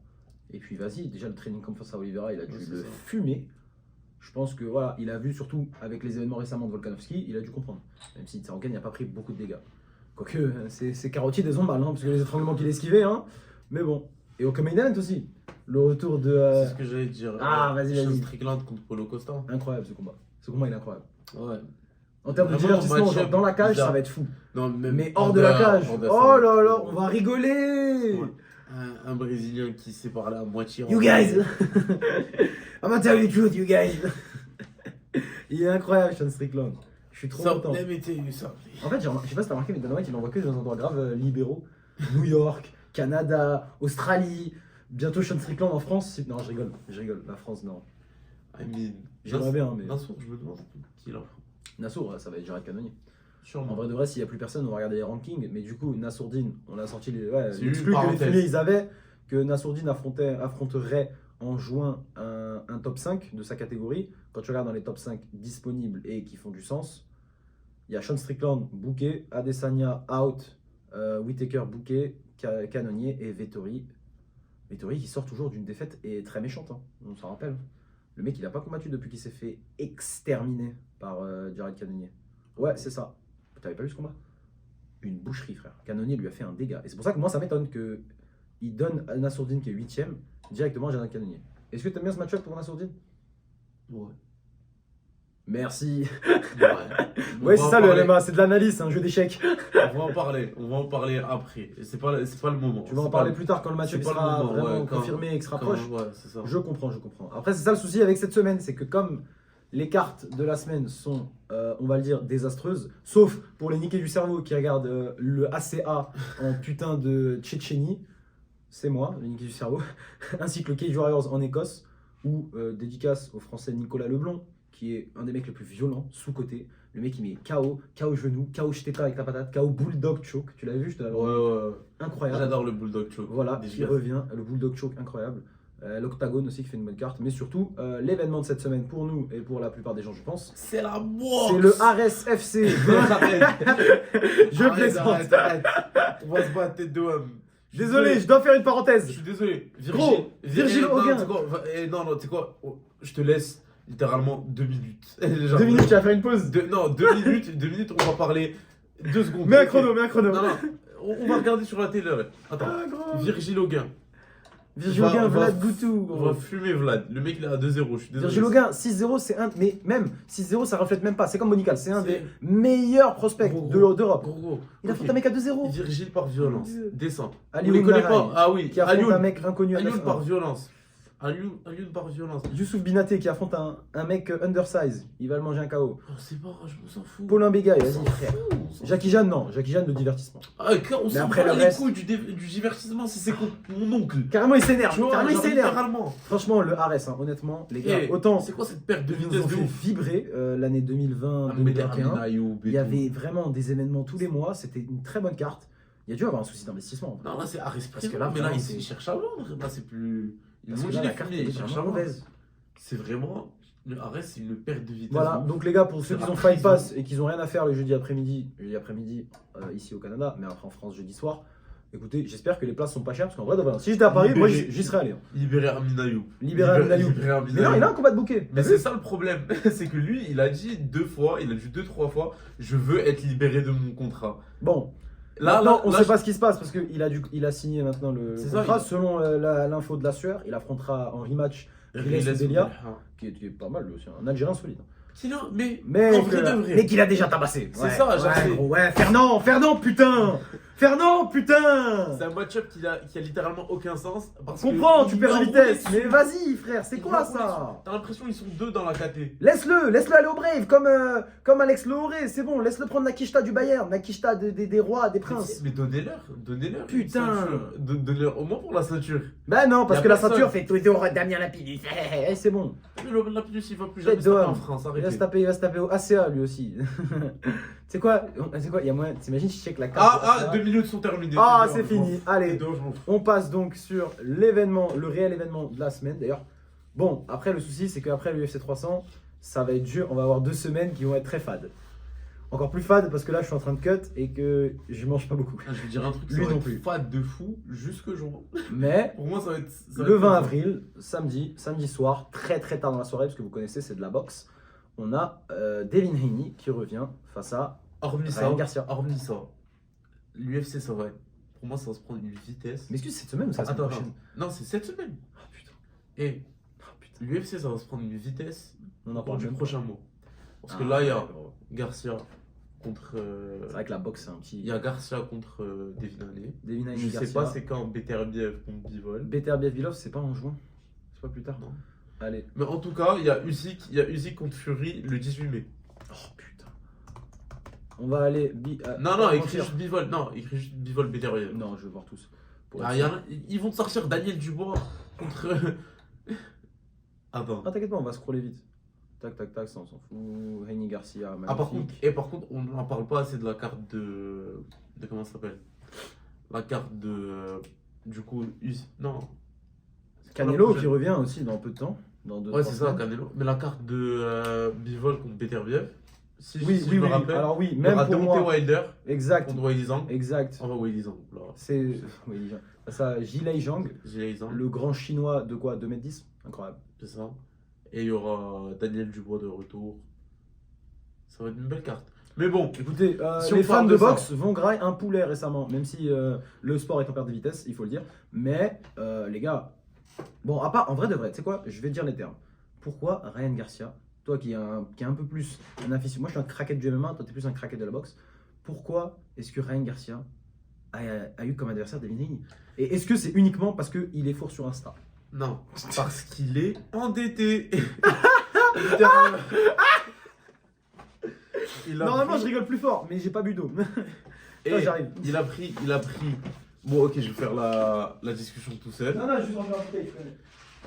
A: Et puis vas-y, déjà le training camp face à Oliveira, il a dû
B: Ouais, c'est
A: le
B: ça.
A: fumer. Je pense que voilà, il a vu surtout avec les événements récemment de Volkanovski, il a dû comprendre. Même si Tsarukyan n'a pas pris beaucoup de dégâts. Quoique, ces carotides, elles ont mal, hein, parce que les étranglements qu'il esquivait, hein. Mais bon. Et au main event aussi. Le retour de.
B: C'est ce que j'allais dire.
A: Ah, vas-y,
B: Sean
A: vas-y.
B: Strickland contre Paulo Costa.
A: Incroyable ce combat. Ce combat, il est incroyable.
B: Ouais.
A: En termes de
B: Vraiment,
A: divertissement,
B: match-up
A: genre dans la cage,
B: bizarre.
A: ça va être fou.
B: Non, même
A: Mais hors de la cage,
B: hors de
A: oh
B: ça.
A: là là, on va rigoler.
B: Ouais. Un Brésilien qui sait parler à moitié.
A: You guys I'm gonna tell you the truth, you guys Il est incroyable, Sean Strickland. Je suis trop
B: Ça,
A: content.
B: mais ça.
A: En fait, je sais pas si t'as remarqué, mais Dana White, il envoie que dans des endroits graves libéraux. New York, Canada, Australie. Bientôt Sean Strickland en France. Non, je rigole. La France, non.
B: I mean,
A: J'aimerais bien, mais.
B: Nassour, je me demande qui l'a.
A: Nassour, ça va être Jared Cannonier. En
B: Sûrement.
A: vrai de vrai, s'il n'y a plus personne, on va regarder les rankings. Mais du coup, Nassourdine, on a sorti les. Ouais,
B: C'est
A: l'exclu
B: une
A: que les
B: parenthèse.
A: fumés ils avaient, que Nassourdine affronterait en juin un top 5 de sa catégorie. Quand tu regardes dans les top 5 disponibles et qui font du sens, il y a Sean Strickland, bouquet, Adesanya, out, Whittaker, bouquet, Cannonier et Vettori. Vettori qui sort toujours d'une défaite et très méchante, hein, on s'en rappelle. Le mec, il n'a pas combattu depuis qu'il s'est fait exterminer par Jared Cannonier. Ouais, c'est ça. T'avais pas vu ce combat? Une boucherie, frère. Cannonier lui a fait un dégât. Et c'est pour ça que moi, ça m'étonne qu'il donne à Nassourdine, qui est 8ème, directement à Jared Cannonier. Est-ce que t'aimes bien ce match-up pour Nassourdine?
B: Ouais.
A: Merci.
B: Ouais.
A: Ouais, c'est ça le MMA, c'est de l'analyse, c'est un jeu d'échecs.
B: On va en parler après. C'est pas le moment.
A: Tu vas en parler plus tard quand le match
B: c'est pas le
A: sera
B: moment,
A: vraiment
B: ouais, quand-
A: confirmé et que se rapproche.
B: Ouais, c'est ça.
A: Je comprends. Après, c'est ça le souci avec cette semaine, c'est que comme les cartes de la semaine sont, on va le dire, désastreuses, sauf pour les niqués du cerveau qui regardent le ACA en putain de Tchétchénie, c'est moi, le niqué du cerveau, ainsi que le Cage Warriors en Écosse, ou dédicace au français Nicolas Leblond, qui est un des mecs les plus violents, sous-côté. Le mec, il met KO genou, KO jeteta avec la patate, KO bulldog choke. Tu l'avais vu, je te l'avais
B: Ouais.
A: incroyable.
B: J'adore le Bulldog Choke.
A: Voilà,
B: Des
A: qui
B: gars.
A: revient, le Bulldog Choke incroyable. L'Octagone aussi qui fait une bonne carte, mais surtout l'événement de cette semaine pour nous et pour la plupart des gens, je pense,
B: C'est la boxe.
A: c'est le Ares FC. Je plaisante.
B: Arrête. On va se battre tête de homme.
A: Désolé, je dois faire une
B: Je
A: parenthèse.
B: suis désolé.
A: Gros, Virgil
B: non,
A: Hogan.
B: tu sais quoi, non, tu sais quoi, je te laisse littéralement 2 minutes.
A: 2 minutes, tu vas faire une pause.
B: Non, 2 minutes, 2 minutes, on va parler 2 secondes.
A: Mets un
B: Ok.
A: chrono, mets un chrono.
B: Non, on va regarder sur la télé. Attends,
A: Ah, gros.
B: Virgil Hogan.
A: Virgil
B: Va-
A: Hogan,
B: va-
A: Vlad Goutou.
B: On va fumer Vlad. Le mec il est à 2-0, je suis désolé.
A: Virgil Hogan, 6-0, c'est un. Mais même 6-0, ça reflète même pas. C'est comme Monical, c'est un
B: C'est-
A: des meilleurs prospects d'Europe.
B: Gros.
A: Il affronte un mec à 2-0.
B: Virgil par violence.
A: Mon Dieu.
B: Descend.
A: Alioune
B: On les connaît
A: Naraï,
B: pas. Ah oui,
A: qui affronte
B: Alioune.
A: un mec inconnu à
B: Alioune
A: 9-1.
B: par violence. Alioune par violence.
A: Youssouf Binaté qui affronte un mec undersize. Il va le manger un KO.
B: Oh, c'est pas, je m'en s'en fous.
A: Paulin Bégaye,
B: On
A: vas-y
B: s'en
A: frère.
B: fout, on s'en
A: Jackie Jeanne, non. Jackie Jeanne, le divertissement.
B: Ah, on s'en
A: après,
B: bat
A: le
B: les
A: reste-
B: couilles du divertissement si c'est contre mon oncle.
A: Carrément, il s'énerve.
B: Tu vois,
A: Carrément, il
B: genre,
A: s'énerve.
B: littéralement.
A: Franchement, le Ares, hein, honnêtement, les gars,
B: Eh,
A: autant
B: C'est quoi cette perte de
A: ils nous
B: vitesse
A: ont
B: de
A: fait
B: ouf?
A: vibrer l'année 2020-2021. Il y avait vraiment des événements tous les mois. C'était une très bonne carte. Il y a dû avoir un souci d'investissement.
B: Non, là c'est à
A: Parce que là,
B: mais là
A: vraiment,
B: il cherche à vendre. Là c'est plus. Ils
A: Parce
B: m'ont
A: que
B: dit
A: là,
B: les
A: la carte
B: fumiers,
A: elle est
B: ils cherchent à
A: vraiment
B: vendre.
A: mauvaise.
B: C'est vraiment. Le Ares, c'est une perte de vitesse.
A: Voilà,
B: de ouf.
A: donc les gars, pour ceux
B: C'est
A: qui
B: la
A: ont Fight
B: prison.
A: Pass et qui n'ont rien à faire le jeudi après-midi ici au Canada, mais après en France jeudi soir, écoutez, j'espère que les places sont pas chères parce qu'en vrai, voilà, si j'étais à Paris, moi j'y serais allé. Hein.
B: Libérer Aminayoub.
A: Libérer Aminayoub. Mais non, il a un combat de bouquet.
B: Mais c'est ça le problème, c'est que lui, il a dit 2-3 fois, je veux être libéré de mon contrat.
A: Bon,
B: Là,
A: maintenant, on
B: là,
A: sait pas ce qui se passe parce qu'il a signé maintenant le
B: C'est ça,
A: contrat. Selon l'info de la sueur, il affrontera en rematch Riles Delia, qui est pas mal lui aussi, un Algérien solide.
B: Sinon, mais
A: Mais
B: en vrai de vrai.
A: mais qu'il a déjà tabassé.
B: C'est ça, genre, c'est-
A: gros, ouais, Fernand, putain Fernand, putain
B: C'est un match-up qui a littéralement aucun sens. Parce
A: Comprends,
B: que
A: tu
B: il
A: perds
B: a
A: la vitesse.
B: roulé
A: Mais
B: dessus.
A: vas-y, frère, c'est
B: Il
A: quoi
B: a roulé
A: ça
B: dessus. T'as l'impression qu'ils sont 2 dans la KT.
A: Laisse-le aller au Brave, comme Alex Lehoré, c'est bon, laisse-le prendre la quicheta du Bayern, la quicheta des rois, des princes.
B: Mais donnez-leur.
A: Putain.
B: une ceinture. Donnez-leur au moins pour la ceinture.
A: Ben non, parce
B: Y a
A: que la
B: personne.
A: ceinture fait toujours Damien Lapidus. C'est bon.
B: Mais le Lapidus, il va plus
A: Tête
B: jamais se taper
A: d'homme.
B: en France.
A: Il va se
B: Arrêtez.
A: taper au ACA lui aussi. C'est quoi, il y a moyen, t'imagines, je check la carte.
B: Ah, 2 minutes sont terminées.
A: Ah,
B: bien,
A: c'est
B: je
A: fini.
B: m'en fous.
A: Allez.
B: C'est dommage, je m'en fous.
A: On passe donc sur l'événement, le réel événement de la semaine. D'ailleurs, bon, après le souci, c'est qu'après l'UFC 300, ça va être dur. On va avoir 2 semaines qui vont être très fades. encore plus fade parce que là je suis en train de cut et que je mange pas beaucoup.
B: Ah, je vais dire un truc,
A: Lui
B: ça va
A: non
B: être
A: plus.
B: fade de fou jusque jour.
A: Mais
B: Pour moi, ça va être.
A: le 20 avril, samedi soir, très très tard dans la soirée, parce que vous connaissez, c'est de la boxe, on a Devin Haney qui revient face à
B: Hormis
A: Ryan
B: ça,
A: Garcia.
B: l'UFC, ça va être. Pour moi, ça va se prendre une vitesse.
A: Mais est-ce que c'est cette semaine ou c'est la semaine
B: Attends,
A: prochaine?
B: non, c'est cette semaine.
A: Oh putain,
B: Et
A: oh, putain.
B: l'UFC, ça va se prendre une vitesse
A: On en
B: pour
A: parle
B: du
A: même pas.
B: prochain mois. Parce que
A: Ah,
B: là, il y a
A: ouais, gros.
B: Garcia contre.
A: C'est vrai que la boxe c'est un petit.
B: Il y a Garcia contre Devin Haney.
A: Devin Haney
B: Je sais
A: Garcia.
B: pas c'est quand Beterbiev contre Bivol.
A: Beterbiev Vilov, c'est pas en juin. C'est pas plus tard.
B: Non.
A: Allez.
B: Mais en tout cas, il y a Usyk contre Fury le 18 mai.
A: Oh putain. On va aller.
B: Non, non, écrit juste Bivol. Non, écrit juste Bivol Beterbiev.
A: Non, je vais voir tous. Pour
B: Ah,
A: être sûr.
B: ils vont te sortir Daniel Dubois contre. Attends.
A: Ah, t'inquiète pas, on va scroller vite. Tac, tac, tac, ça on s'en fout. Henny Garcia,
B: Ah, par
A: magnifique.
B: contre, on n'en parle pas assez de la carte de. De comment ça s'appelle? La carte de. Du coup, non. C'est pas la
A: Canelo qui
B: prochaine.
A: revient aussi dans peu de temps. Dans deux,
B: Ouais,
A: trois
B: c'est ça,
A: semaines.
B: Canelo. Mais la carte de Bivol contre Beterbiev. Si,
A: Oui,
B: si
A: oui,
B: je me
A: oui.
B: rappelle.
A: Alors oui,
B: il y
A: même
B: aura
A: pour
B: Deontay
A: moi.
B: Wilder
A: Exact,
B: contre Weili Zhang.
A: exact.
B: Enfin, Weili Zhang. Là.
A: C'est oui, ça, Jilei Zhang,
B: Weili Zhang,
A: le grand chinois de quoi, 2m10, incroyable.
B: c'est ça. Et il y aura Daniel Dubois de retour. Ça va être une belle carte. Mais bon,
A: Écoutez,
B: Si on
A: les fans
B: parle
A: de
B: de ça.
A: boxe vont grailler un poulet récemment, même si le sport est en perte de vitesse, il faut le dire. Mais les gars, bon, à part, en vrai de vrai, tu sais quoi, je vais dire les termes. Pourquoi Ryan Garcia, toi qui est un peu plus un aficionado, moi je suis un craquette du MMA, toi tu es plus un craquette de la boxe, pourquoi est-ce que Ryan Garcia a eu comme adversaire Devin Haney? Et est-ce que c'est uniquement parce qu'il est fort sur Insta?
B: non. Parce qu'il est endetté. Littéralement. Il a
A: Normalement
B: pris-
A: je rigole plus fort, mais j'ai pas bu d'eau.
B: Et
A: Toi, j'arrive.
B: il a pris. Bon, ok, je vais faire la discussion tout seul.
A: Non, je suis en train de je connais.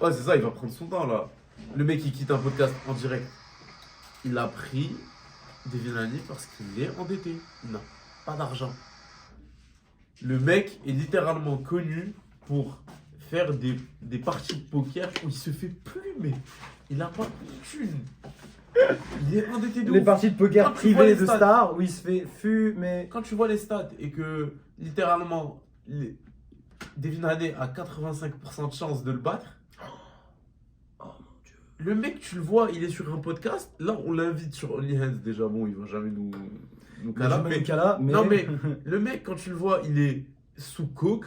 B: Ouais, c'est ça, il va prendre son temps là. Le mec, il quitte un podcast en direct. Il a pris Devin Haney parce qu'il est endetté. Il n'a pas d'argent. Le mec est littéralement connu pour faire des parties de poker où il se fait plumer. Il n'a pas de thune. Il est endetté de
A: Les
B: ouf.
A: parties de poker
B: Quand tu vois
A: privées
B: les
A: de
B: stats.
A: stars où il se fait fumer.
B: Quand tu vois les stats et que littéralement Devin Haney a 85% de chance de le battre,
A: Oh mon dieu.
B: le mec, tu le vois, il est sur un podcast. Là, on l'invite sur OnlyHands déjà. Bon, il va jamais nous caler, mais non, mais le mec, quand tu le vois, il est sous coke,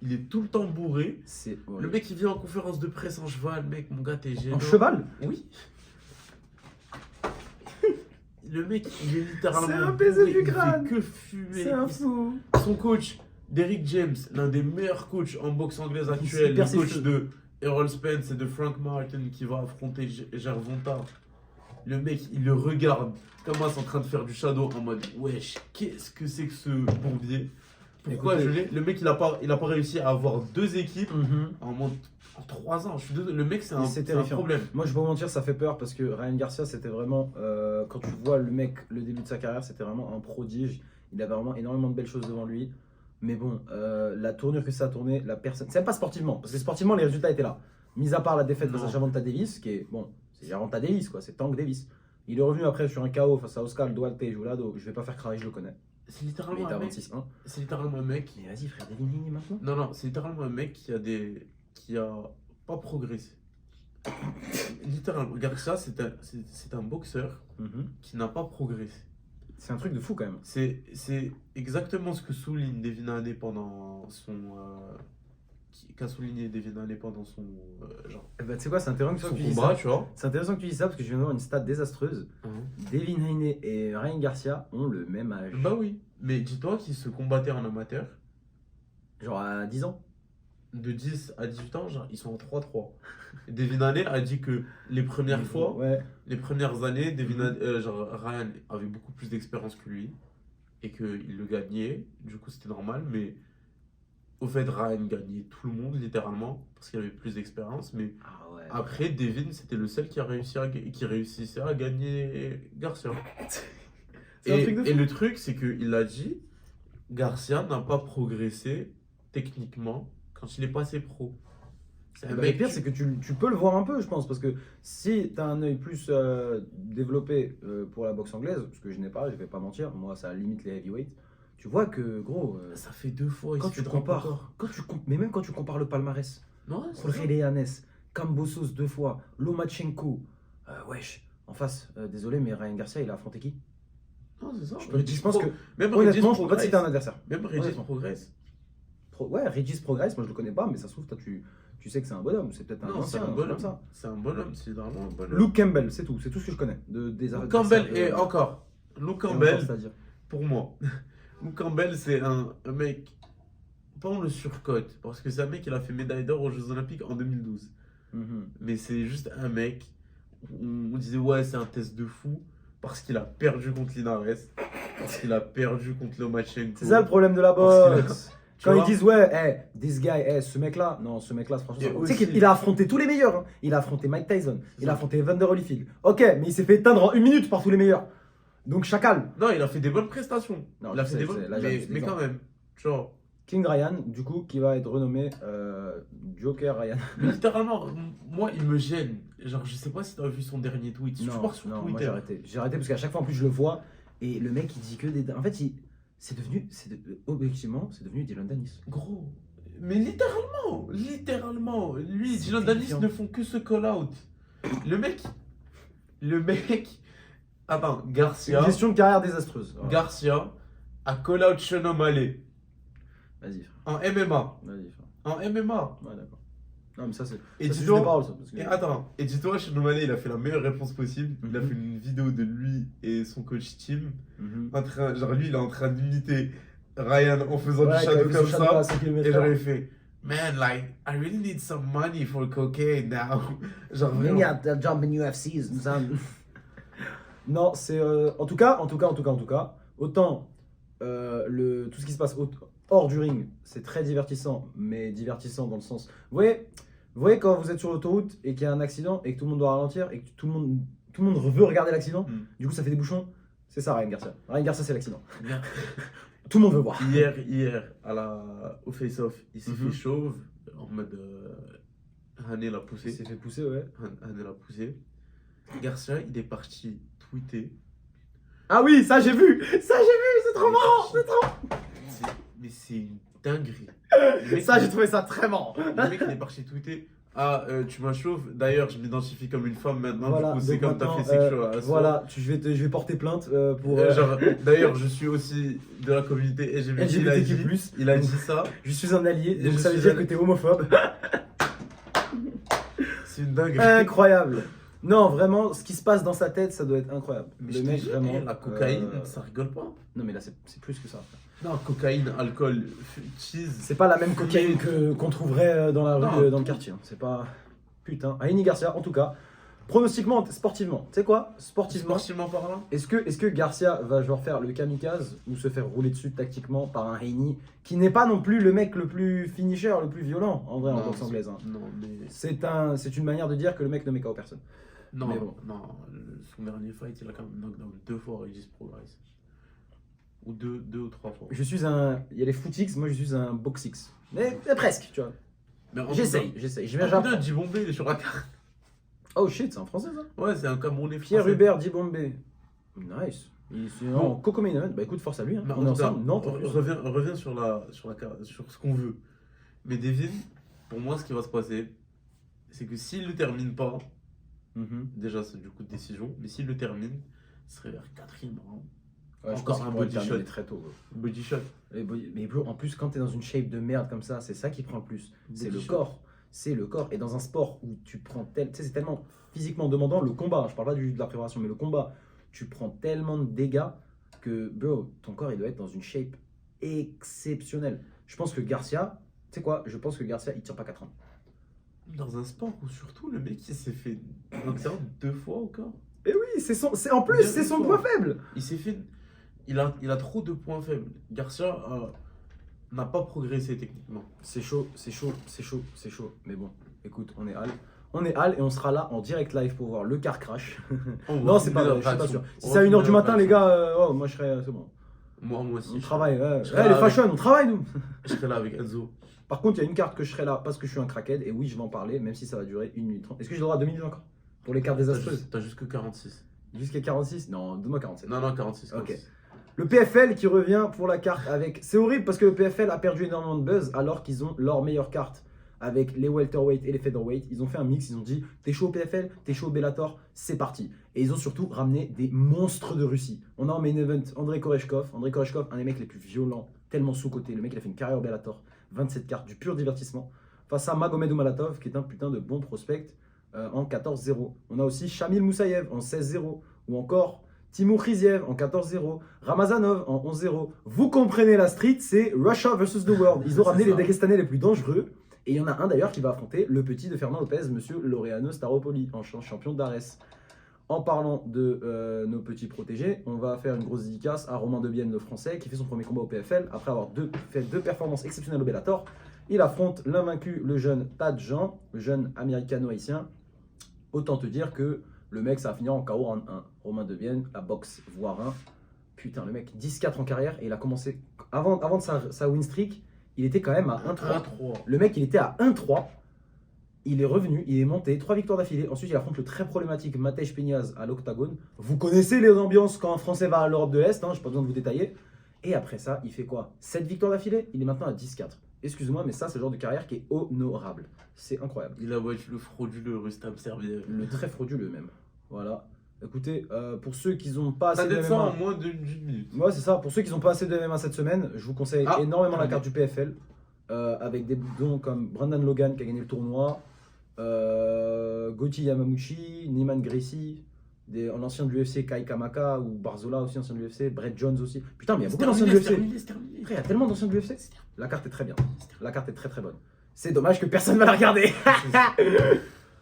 B: il est tout le temps bourré.
A: c'est
B: Le
A: horrible.
B: mec, il vient en conférence de presse en cheval. Mec, mon gars, t'es gênant.
A: En cheval.
B: Oui. Le mec, il est littéralement.
A: C'est un baiser
B: bourré,
A: du
B: il fait
A: crâne.
B: que fumer.
A: C'est un fou.
B: Son coach, Derrick James, l'un des meilleurs coachs en boxe anglaise
A: s'est
B: actuelle, le
A: percé
B: coach
A: cheveux.
B: de Errol Spence et de Frank Martin qui va affronter Gervonta. Le mec, il le regarde comme ça en train de faire du shadow en mode wesh, qu'est-ce que c'est que ce bourbier? Pourquoi
A: Écoutez.
B: je l'ai? Le mec, il a pas réussi à avoir deux équipes
A: Mhm.
B: en 3 ans. Je suis désolé, le mec, c'est
A: Et
B: un,
A: c'est
B: c'est un
A: terrifiant.
B: problème.
A: Moi, je vais pas vous mentir, ça fait peur parce que Ryan Garcia, c'était vraiment. Quand tu vois le mec, le début de sa carrière, c'était vraiment un prodige. Il avait vraiment énormément de belles choses devant lui. Mais bon, la tournure que ça a tourné, la personne. C'est même pas sportivement, parce que sportivement, les résultats étaient là. Mis à part la défaite face à
B: Non.
A: Gervonta Davis, qui est. Bon, c'est Gervonta Davis, quoi, c'est Tank Davis. Il est revenu après sur un KO face à Oscar Duarte Jurado. Je vais pas faire cramer, je le connais.
B: C'est
A: Mais il
B: littéralement
A: était à
B: un mec.
A: 26-1.
B: C'est littéralement un mec.
A: Mais vas-y, frère, Devin Haney maintenant.
B: Non, non, c'est littéralement un mec qui a pas progressé. Littéralement, regarde ça, c'est un boxeur
A: Mhm.
B: qui n'a pas progressé.
A: C'est un truc de fou quand même.
B: C'est exactement ce que souligne Devin Haney pendant son. Qu'a souligné Devin Haney pendant son. Genre,
A: Eh ben, tu sais quoi, c'est intéressant que
B: son
A: tu dis
B: combat,
A: ça.
B: tu vois.
A: C'est intéressant que tu dis ça parce que je viens de voir une stat désastreuse. Devin Haney et Ryan Garcia ont le même âge.
B: Bah oui, mais dis-toi qu'ils se combattaient en amateur.
A: Genre à 10 ans.
B: De 10 à 18 ans, genre, ils sont en 3-3. Et Devin Haney a dit que les premières fois.
A: Ouais.
B: Les premières années, genre, Ryan avait beaucoup plus d'expérience que lui et qu'il le gagnait, du coup c'était normal, mais au fait Ryan gagnait tout le monde littéralement parce qu'il avait plus d'expérience, mais
A: Ah ouais.
B: après Devin c'était le seul qui réussissait à gagner Garcia.
A: C'est un
B: Et,
A: truc de fou.
B: et le truc c'est qu'il a dit Garcia n'a pas progressé techniquement quand il est passé pro. C'est un
A: Le
B: mec.
A: pire, c'est que tu peux le voir un peu, je pense, parce que si tu as un œil plus développé pour la boxe anglaise, parce que je n'ai pas, je vais pas mentir, moi ça limite les heavyweights, tu vois que gros,
B: Ça fait 2 fois, il
A: quand
B: se
A: tu
B: fait drop
A: compares,
B: encore.
A: mais même quand tu compares le palmarès,
B: Non, c'est ça.
A: Jorge Leanes, Kambosos 2 fois, Lomachenko, wesh, en face, désolé, mais Ryan Garcia, il a affronté qui?
B: Non, c'est ça.
A: Je pense que,
B: Même Regis
A: honnêtement, je peux pas te
B: progresse.
A: citer un adversaire.
B: Même Regis
A: Honnêtement.
B: progresse.
A: Ouais, Regis progresse, moi je le connais pas, mais ça se trouve, toi tu sais que c'est un bonhomme, c'est peut-être un
B: Non, c'est
A: ancien,
B: un
A: truc
B: bonhomme.
A: comme ça.
B: C'est un bonhomme, c'est vraiment un bonhomme.
A: Luke Campbell, c'est tout ce que je connais des
B: Luke
A: adversaires
B: Campbell,
A: de-
B: et encore. Luke
A: et encore,
B: Campbell,
A: c'est-à-dire.
B: pour moi. Luke Campbell, c'est un mec. Pas on le surcote, parce que c'est un mec qui a fait médaille d'or aux Jeux Olympiques en 2012.
A: Mhm.
B: Mais c'est juste un mec. On disait, ouais, c'est un test de fou. Parce qu'il a perdu contre Linares. Parce qu'il a perdu contre Lomachenko.
A: C'est ça le problème de la
B: Parce qu'il a-
A: boxe.
B: Tu
A: Quand
B: vois
A: ils disent ouais, this guy, ce mec-là, non, ce mec-là, franchement,
B: Et
A: tu sais
B: aussi-
A: qu'il a affronté tous les meilleurs. Hein. Il a affronté Mike Tyson, il a affronté Evander Holyfield. Ok, mais il s'est fait éteindre en 1 minute par tous les meilleurs. Donc chacal.
B: Non, il a fait des bonnes prestations.
A: Non,
B: il a
A: je
B: fait
A: sais,
B: des
A: je
B: bonnes.
A: sais, là, j'abuse
B: Mais
A: des
B: quand
A: gens.
B: même, genre.
A: King Ryan, du coup, qui va être renommé Joker Ryan.
B: Mais littéralement, moi, il me gêne. Genre, je sais pas si t'as vu son dernier tweet. Je
A: Non,
B: pars sur
A: non, moi
B: Twitter.
A: j'ai arrêté. J'ai arrêté parce qu'à chaque fois en plus je le vois et le mec il dit que des. En fait, objectivement, c'est devenu Dylan Dennis.
B: Gros. Mais littéralement, lui et
A: C'est
B: Dylan Danis
A: terrifiant.
B: ne font que se call out. Le mec. Attends,
A: C'est
B: Garcia.
A: une gestion de carrière désastreuse. Voilà.
B: Garcia a call out Sean O'Malley
A: Vas-y, frère.
B: en MMA.
A: Vas-y, frère.
B: En MMA.
A: Ouais, d'accord. Non, mais ça c'est.
B: Et
A: ça, c'est juste
B: dis-donc-
A: des paroles, ça. Parce que-
B: Et attends, et dis-toi, Sean O'Malley, il a fait la meilleure réponse possible. Il a
A: Mhm.
B: fait une vidéo de lui et son coach Tim.
A: Mhm.
B: Genre, lui, il est en train d'imiter Ryan en faisant
A: Ouais,
B: du shadow
A: quand il
B: comme
A: fait son shadow à
B: ça.
A: 5 kilomètres
B: Et genre,
A: heure.
B: il fait, man, like, I really need some money for cocaine now. Genre,
A: Maybe
B: vraiment.
A: I'll jump in UFCs. Non, c'est en tout cas, autant tout ce qui se passe hors du ring, c'est très divertissant, mais divertissant dans le sens. Vous voyez quand vous êtes sur l'autoroute et qu'il y a un accident et que tout le monde doit ralentir et que tout le monde veut regarder l'accident,
B: Mm.
A: du coup ça fait des bouchons. C'est ça Ryan Garcia. Ryan Garcia c'est l'accident.
B: Bien.
A: Tout le monde veut voir.
B: Hier au face-off, il s'est
A: Mhm.
B: fait chauve en mode Hané l'a
A: Il
B: poussé.
A: s'est fait pousser, ouais.
B: Hané l'a poussé. Garcia, il est parti tweeter.
A: Ah oui, ça j'ai vu, c'est trop marrant, c'est trop.
B: Mais c'est une dinguerie. Le mec,
A: Ça j'ai trouvé ça très marrant.
B: Le mec, il est parti tweeter. Ah, tu m'as chauve. D'ailleurs, je m'identifie comme une femme maintenant.
A: Voilà,
B: du coup, c'est
A: donc
B: comme t'as
A: maintenant,
B: fait sexual assault.
A: voilà, je vais porter plainte pour
B: Genre, d'ailleurs, je suis aussi de la communauté LGBT.
A: LGBTQ+.
B: Il a dit ça.
A: je suis un allié,
B: Et
A: donc
B: je
A: ça veut
B: suis
A: dire
B: un-
A: que t'es homophobe.
B: C'est une dinguerie.
A: Incroyable. Non, vraiment, ce qui se passe dans sa tête, ça doit être incroyable.
B: Mais
A: Le
B: je te
A: mec,
B: dis,
A: vraiment.
B: la cocaïne,
A: euh,
B: ça rigole pas.
A: Non, mais là, c'est plus que ça.
B: Non, cocaïne, alcool, cheese.
A: C'est pas la même cocaïne qu'on trouverait dans la
B: Non.
A: rue, dans le quartier. Hein. C'est pas. Putain. Aini Garcia, en tout cas, pronostiquement, sportivement, tu sais quoi? Sportivement,
B: Sportivement parlant.
A: est-ce que Garcia va genre faire le kamikaze ou se faire rouler dessus tactiquement par un Heini qui n'est pas non plus le mec le plus finisher, le plus violent en vrai en boxe anglaise. Hein.
B: Non, mais.
A: C'est une manière de dire que le mec ne met KO personne.
B: Non,
A: Mais bon.
B: non. Son dernier fight, il a quand même knockdown 2 fois Regis Progress. Ou deux ou 3 fois.
A: Il y a les footix, moi je suis un boxix. Mais presque, tu vois.
B: Mais en
A: J'essaye.
B: tout
A: Je
B: cas-
A: viens
B: Ah, putain, Djibombé, il est sur la carte.
A: Oh shit, c'est en français ça.
B: Ouais, c'est un Camerounais
A: Pierre
B: français.
A: Hubert Djibombé. Nice. Il est en Coco Main Event. Bah écoute, force à lui. Hein.
B: Mais
A: On est
B: en tout cas,
A: ensemble. Non,
B: reviens sur ce qu'on veut. Mais Devin, pour moi, ce qui va se passer, c'est que s'il le termine pas,
A: Mhm.
B: déjà c'est du coup de décision, mais s'il le termine, ce serait vers 4ème round.
A: Ouais, je
B: Encore
A: pense qu'il
B: un
A: pourrait
B: body
A: le terminer
B: shot.
A: très tôt. Bro.
B: Body shot.
A: Mais bro, en plus, quand t'es dans une shape de merde comme ça, c'est ça qui prend le plus. C'est
B: Body
A: le
B: shot.
A: corps. C'est le corps. Et dans un sport où tu prends tu sais, c'est tellement physiquement demandant, le combat, je parle pas de la préparation, mais le combat, tu prends tellement de dégâts que, bro, ton corps, il doit être dans une shape exceptionnelle. Je pense que Garcia, tu sais quoi, je pense que Garcia, il tient pas 4 ans.
B: Dans un sport où surtout le mec il s'est fait knockdown 2 fois encore.
A: Et oui, en plus,
B: Bien
A: c'est son
B: fort.
A: point faible.
B: Il s'est fait. Il a trop de points faibles. Garcia n'a pas progressé techniquement.
A: C'est chaud. Mais bon, écoute, on est Al et on sera là en direct live pour voir le car crash.
B: On va
A: Non, c'est pas
B: filmer
A: vrai,
B: la
A: je suis pas
B: réaction.
A: sûr. Si
B: On
A: c'est à
B: va
A: 1h du
B: filmer la
A: matin, les
B: réaction.
A: gars, moi je serais. C'est bon.
B: Moi aussi.
A: On travaille, ouais.
B: Je
A: Ouais, les
B: serai
A: fashion, on travaille, nous.
B: Je serai là avec Enzo.
A: Par contre, il y a une carte que je serai là parce que je suis un crackhead. Et oui, je vais en parler, même si ça va durer 1 minute 30. Est-ce que j'ai le droit à 2 minutes encore? Pour les cartes désastreuses.
B: T'as juste que 46.
A: Jusqu'à 46? Non, donne-moi 47.
B: Non, 46.
A: Ok.
B: 46.
A: Le PFL qui revient pour la carte avec... C'est horrible parce que le PFL a perdu énormément de buzz alors qu'ils ont leur meilleure carte avec les welterweight et les featherweight. Ils ont fait un mix, ils ont dit t'es chaud au PFL, t'es chaud au Bellator, c'est parti. Et ils ont surtout ramené des monstres de Russie. On a en main event Andrei Koreshkov. Andrei Koreshkov, un des mecs les plus violents, tellement sous-coté. Le mec il a fait une carrière au Bellator, 27 cartes, du pur divertissement. Face à Magomed Umalatov qui est un putain de bon prospect en 14-0. On a aussi Shamil Moussaïev en 16-0 ou encore... Timur Khiziev en 14-0, Ramazanov en 11-0. Vous comprenez la street, c'est Russia versus the world. Ils ont ramené les Dagestanais les plus dangereux. Et il y en a un d'ailleurs qui va affronter le petit de Fernand Lopez, monsieur Laureano Staropoli, en champion d'Ares. En parlant de nos petits protégés, on va faire une grosse dédicace à Romain Debienne, le français, qui fait son premier combat au PFL après avoir fait 2 performances exceptionnelles au Bellator. Il affronte l'invaincu, le jeune Tad Jean, le jeune américano-haïtien. Autant te dire que le mec, ça va finir en KO en 1. Romain Debienne, la boxe, voire 1. Putain, le mec, 10-4 en carrière et il a commencé. Avant de sa win streak, il était quand même à 1-3. Le mec, il était à 1-3. Il est revenu, il est monté, 3 victoires d'affilée. Ensuite, il affronte le très problématique Matej Peñaz à l'Octagone. Vous connaissez les ambiances quand un Français va à l'Europe de l'Est, hein, je n'ai pas besoin de vous détailler. Et après ça, il fait quoi? 7 victoires d'affilée. Il est maintenant à 10-4. Excuse-moi, mais ça, c'est le genre de carrière qui est honorable. C'est incroyable.
B: Il a watch le frauduleux Rustam Servier.
A: Le très frauduleux même. Voilà. Écoutez, pour ceux qui n'ont pas
B: Ça
A: assez de
B: donne ça en
A: MMA...
B: moins d'une minute.
A: Ouais, c'est ça. Pour ceux qui n'ont pas assez de MMA cette semaine, je vous conseille énormément la carte du PFL. Avec des boutons comme Brandon Logan qui a gagné le tournoi, Gotti Yamamushi, Neiman Gracie, l'ancien de l'UFC Kai Kamaka ou Barzola aussi, ancien de l'UFC, Brett Jones aussi. Putain, mais il y a beaucoup d'anciens de l'UFC. Après, il y a tellement d'anciens de l'UFC. La carte est très bien. La carte est très très bonne. C'est dommage que personne ne va la regarder.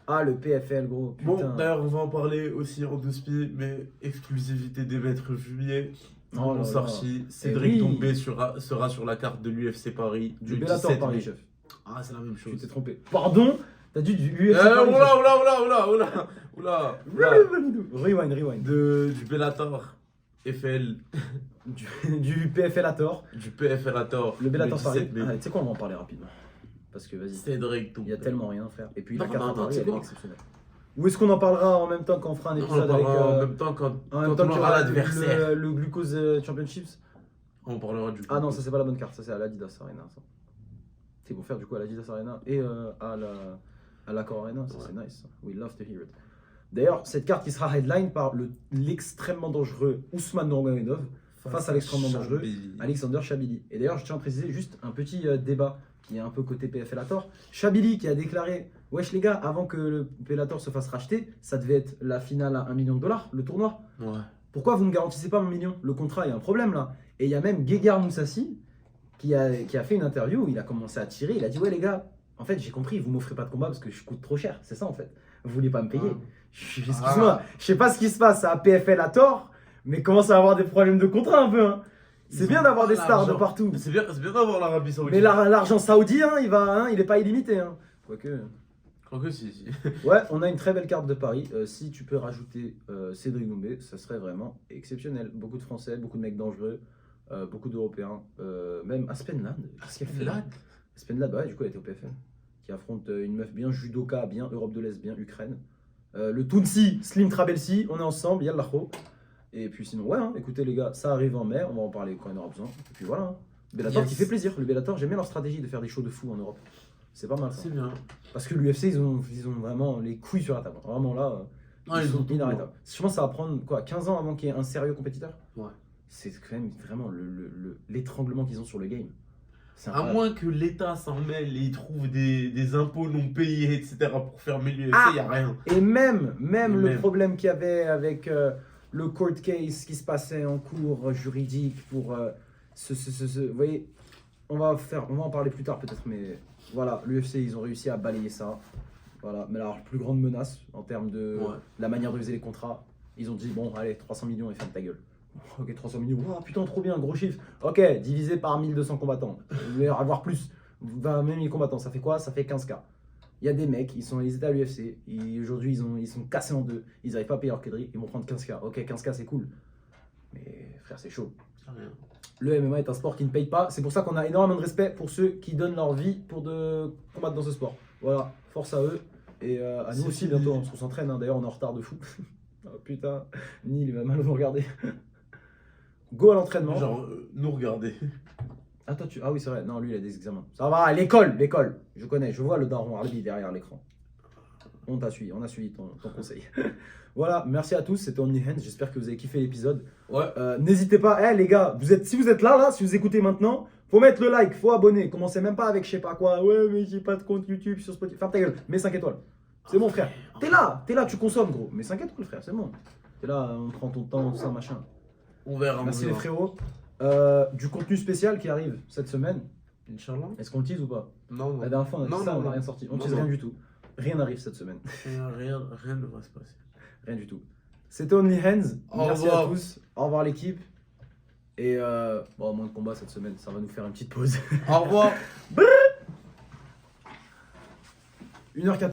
A: Ah, le PFL, gros. Putain.
B: Bon, d'ailleurs, on va en parler aussi en 12 pieds, mais exclusivité des maîtres juillet.
A: Oh là
B: sorti.
A: là.
B: Cédric
A: oui.
B: Doumbé sera sur la carte de l'UFC Paris.
A: Du
B: le
A: Bellator
B: 17
A: Paris,
B: mai.
A: chef.
B: Ah, c'est la même chose.
A: Tu t'es trompé. Pardon? T'as dit du UFC Paris, chef.
B: Oula.
A: Rewind.
B: Du Bellator FL.
A: Du PFL à tort.
B: Du PFLator.
A: Le Bellator Paris.
B: 17 mai.
A: Ah, tu sais quoi, on va en parler rapidement. Parce que vas-y.
B: Cédric
A: Il
B: Doumbé.
A: y a tellement rien, frère. Et puis
B: Non,
A: la carte
B: non,
A: à Paris,
B: c'est
A: elle est
B: bon.
A: exceptionnelle. Ou est-ce qu'on en parlera en même temps qu'on fera un
B: On en
A: épisode avec.
B: parlera en même temps quand on
A: qu'il y
B: aura l'adversaire.
A: le Glucose Championships?
B: On parlera du coup.
A: Ah non, ça c'est pas la bonne carte, ça c'est à l'Adidas Arena. Ça. C'est pour faire du coup à l'Adidas Arena et à l'Accor Arena, ça c'est nice. We love to hear it. D'ailleurs, cette carte qui sera headline par l'extrêmement dangereux Ousmane Nurmagomedov face à l'extrêmement dangereux Alexander Chabili. Et d'ailleurs, je tiens à préciser juste un petit débat qui est un peu côté PFLator. Chabili qui a déclaré wesh les gars, avant que le Bellator se fasse racheter, ça devait être la finale à $1 million, le tournoi.
B: Ouais.
A: Pourquoi vous ne garantissez pas $1 million? Le contrat, il y a un problème là. Et il y a même Gegard Moussassi qui a fait une interview où il a commencé à tirer. Il a dit ouais les gars, en fait j'ai compris, vous m'offrez pas de combat parce que je coûte trop cher. C'est ça en fait. Vous voulez pas me payer. Excuse-moi, je sais pas ce qui se passe à PFL à tort, mais commence à avoir des problèmes de contrat un peu. Hein. C'est bien d'avoir des stars de partout.
B: C'est bien d'avoir l'Arabie Saoudite.
A: Mais l'argent saoudien, il est pas illimité. Hein. Quoique.
B: Quoique si.
A: Ouais, on a une très belle carte de Paris. Si tu peux rajouter Cédric Doumbé, ça serait vraiment exceptionnel. Beaucoup de Français, beaucoup de mecs dangereux, beaucoup d'Européens. Même Aspenland. Qu'est-ce qu'elle fait là? Aspenland, ouais, du coup, elle était au PFL. Qui affronte une meuf bien judoka, bien Europe de l'Est, bien Ukraine. Le Tounsi, Slim Trabelsi, on est ensemble, yallah kho. Et puis sinon, ouais, hein, écoutez les gars, ça arrive en mai, on va en parler quand il y en aura besoin. Et puis voilà, hein. Bellator qui fait plaisir. Le Bellator, j'aime bien leur stratégie de faire des shows de fou en Europe. C'est pas mal ça.
B: C'est bien.
A: Parce que l'UFC, ils ont vraiment les couilles sur la table. Vraiment là, ils sont inarrêtables. Je pense que ça va prendre quoi, 15 ans avant qu'il y ait un sérieux compétiteur.
B: Ouais.
A: C'est quand même vraiment l'étranglement qu'ils ont sur le game.
B: À moins que l'État s'en mêle et il trouve des impôts non payés, etc. pour fermer l'UFC, il n'y a rien.
A: Et même le problème qu'il y avait avec le court case qui se passait en cours juridique pour vous voyez, on va en parler plus tard peut-être, mais voilà, l'UFC, ils ont réussi à balayer ça. Voilà, mais alors, plus grande menace en termes de la manière de viser les contrats, ils ont dit bon, allez, 300 millions et ferme ta gueule. Ok, 300 millions, oh, putain, trop bien, gros chiffre. Ok, divisé par 1200 combattants. Vous voulez avoir plus, 20 000 combattants, ça fait quoi? Ça fait 15K. Il y a des mecs, ils étaient à l'UFC, aujourd'hui ils sont cassés en deux, ils n'arrivent pas à payer leur quadrille, ils vont prendre 15K. Ok, 15K c'est cool, mais frère, c'est chaud.
B: C'est rien.
A: Le MMA est un sport qui ne paye pas. C'est pour ça qu'on a énormément de respect pour ceux qui donnent leur vie pour de combattre dans ce sport. Voilà, force à eux. Et à nous
B: C'est
A: aussi,
B: fini.
A: bientôt, on s'entraîne. Hein. D'ailleurs, on est en retard de fou. Oh putain, Neil, il va mal nous regarder. Go à l'entraînement.
B: Genre, nous regarder.
A: Ah, toi, ah oui, c'est vrai. Non, lui, il a des examens. Ça va, l'école. Je connais. Je vois le daron Arbi derrière l'écran. On a suivi ton conseil. Voilà, merci à tous. C'était Only Hands. J'espère que vous avez kiffé l'épisode.
B: Ouais.
A: N'hésitez pas, les gars, si vous êtes là, si vous écoutez maintenant, faut mettre le like, faut abonner. Commencez même pas avec je sais pas quoi. Ouais, mais j'ai pas de compte YouTube sur Spotify. Ferme ta gueule, mets 5 étoiles. C'est bon, frère. T'es là, tu consommes, gros. Mets 5 étoiles, frère, c'est bon. T'es là, on prend ton temps, tout ça, machin.
B: On verra.
A: Merci les frérots. Du contenu spécial qui arrive cette semaine.
B: Inch'Allah.
A: Est-ce qu'on le tease ou pas?
B: Non, non.
A: La dernière fois, on a dit
B: Non,
A: ça,
B: non,
A: on n'a
B: non.
A: rien sorti. On
B: Non,
A: tease
B: non.
A: rien du tout. Rien n'arrive cette semaine.
B: Rien ne va se passer.
A: Rien du tout. C'était Only Hands.
B: Au
A: Merci à
B: revoir.
A: tous. Au revoir l'équipe. Et bon, moins de combat cette semaine, ça va nous faire une petite pause.
B: Au revoir.
A: 1h14.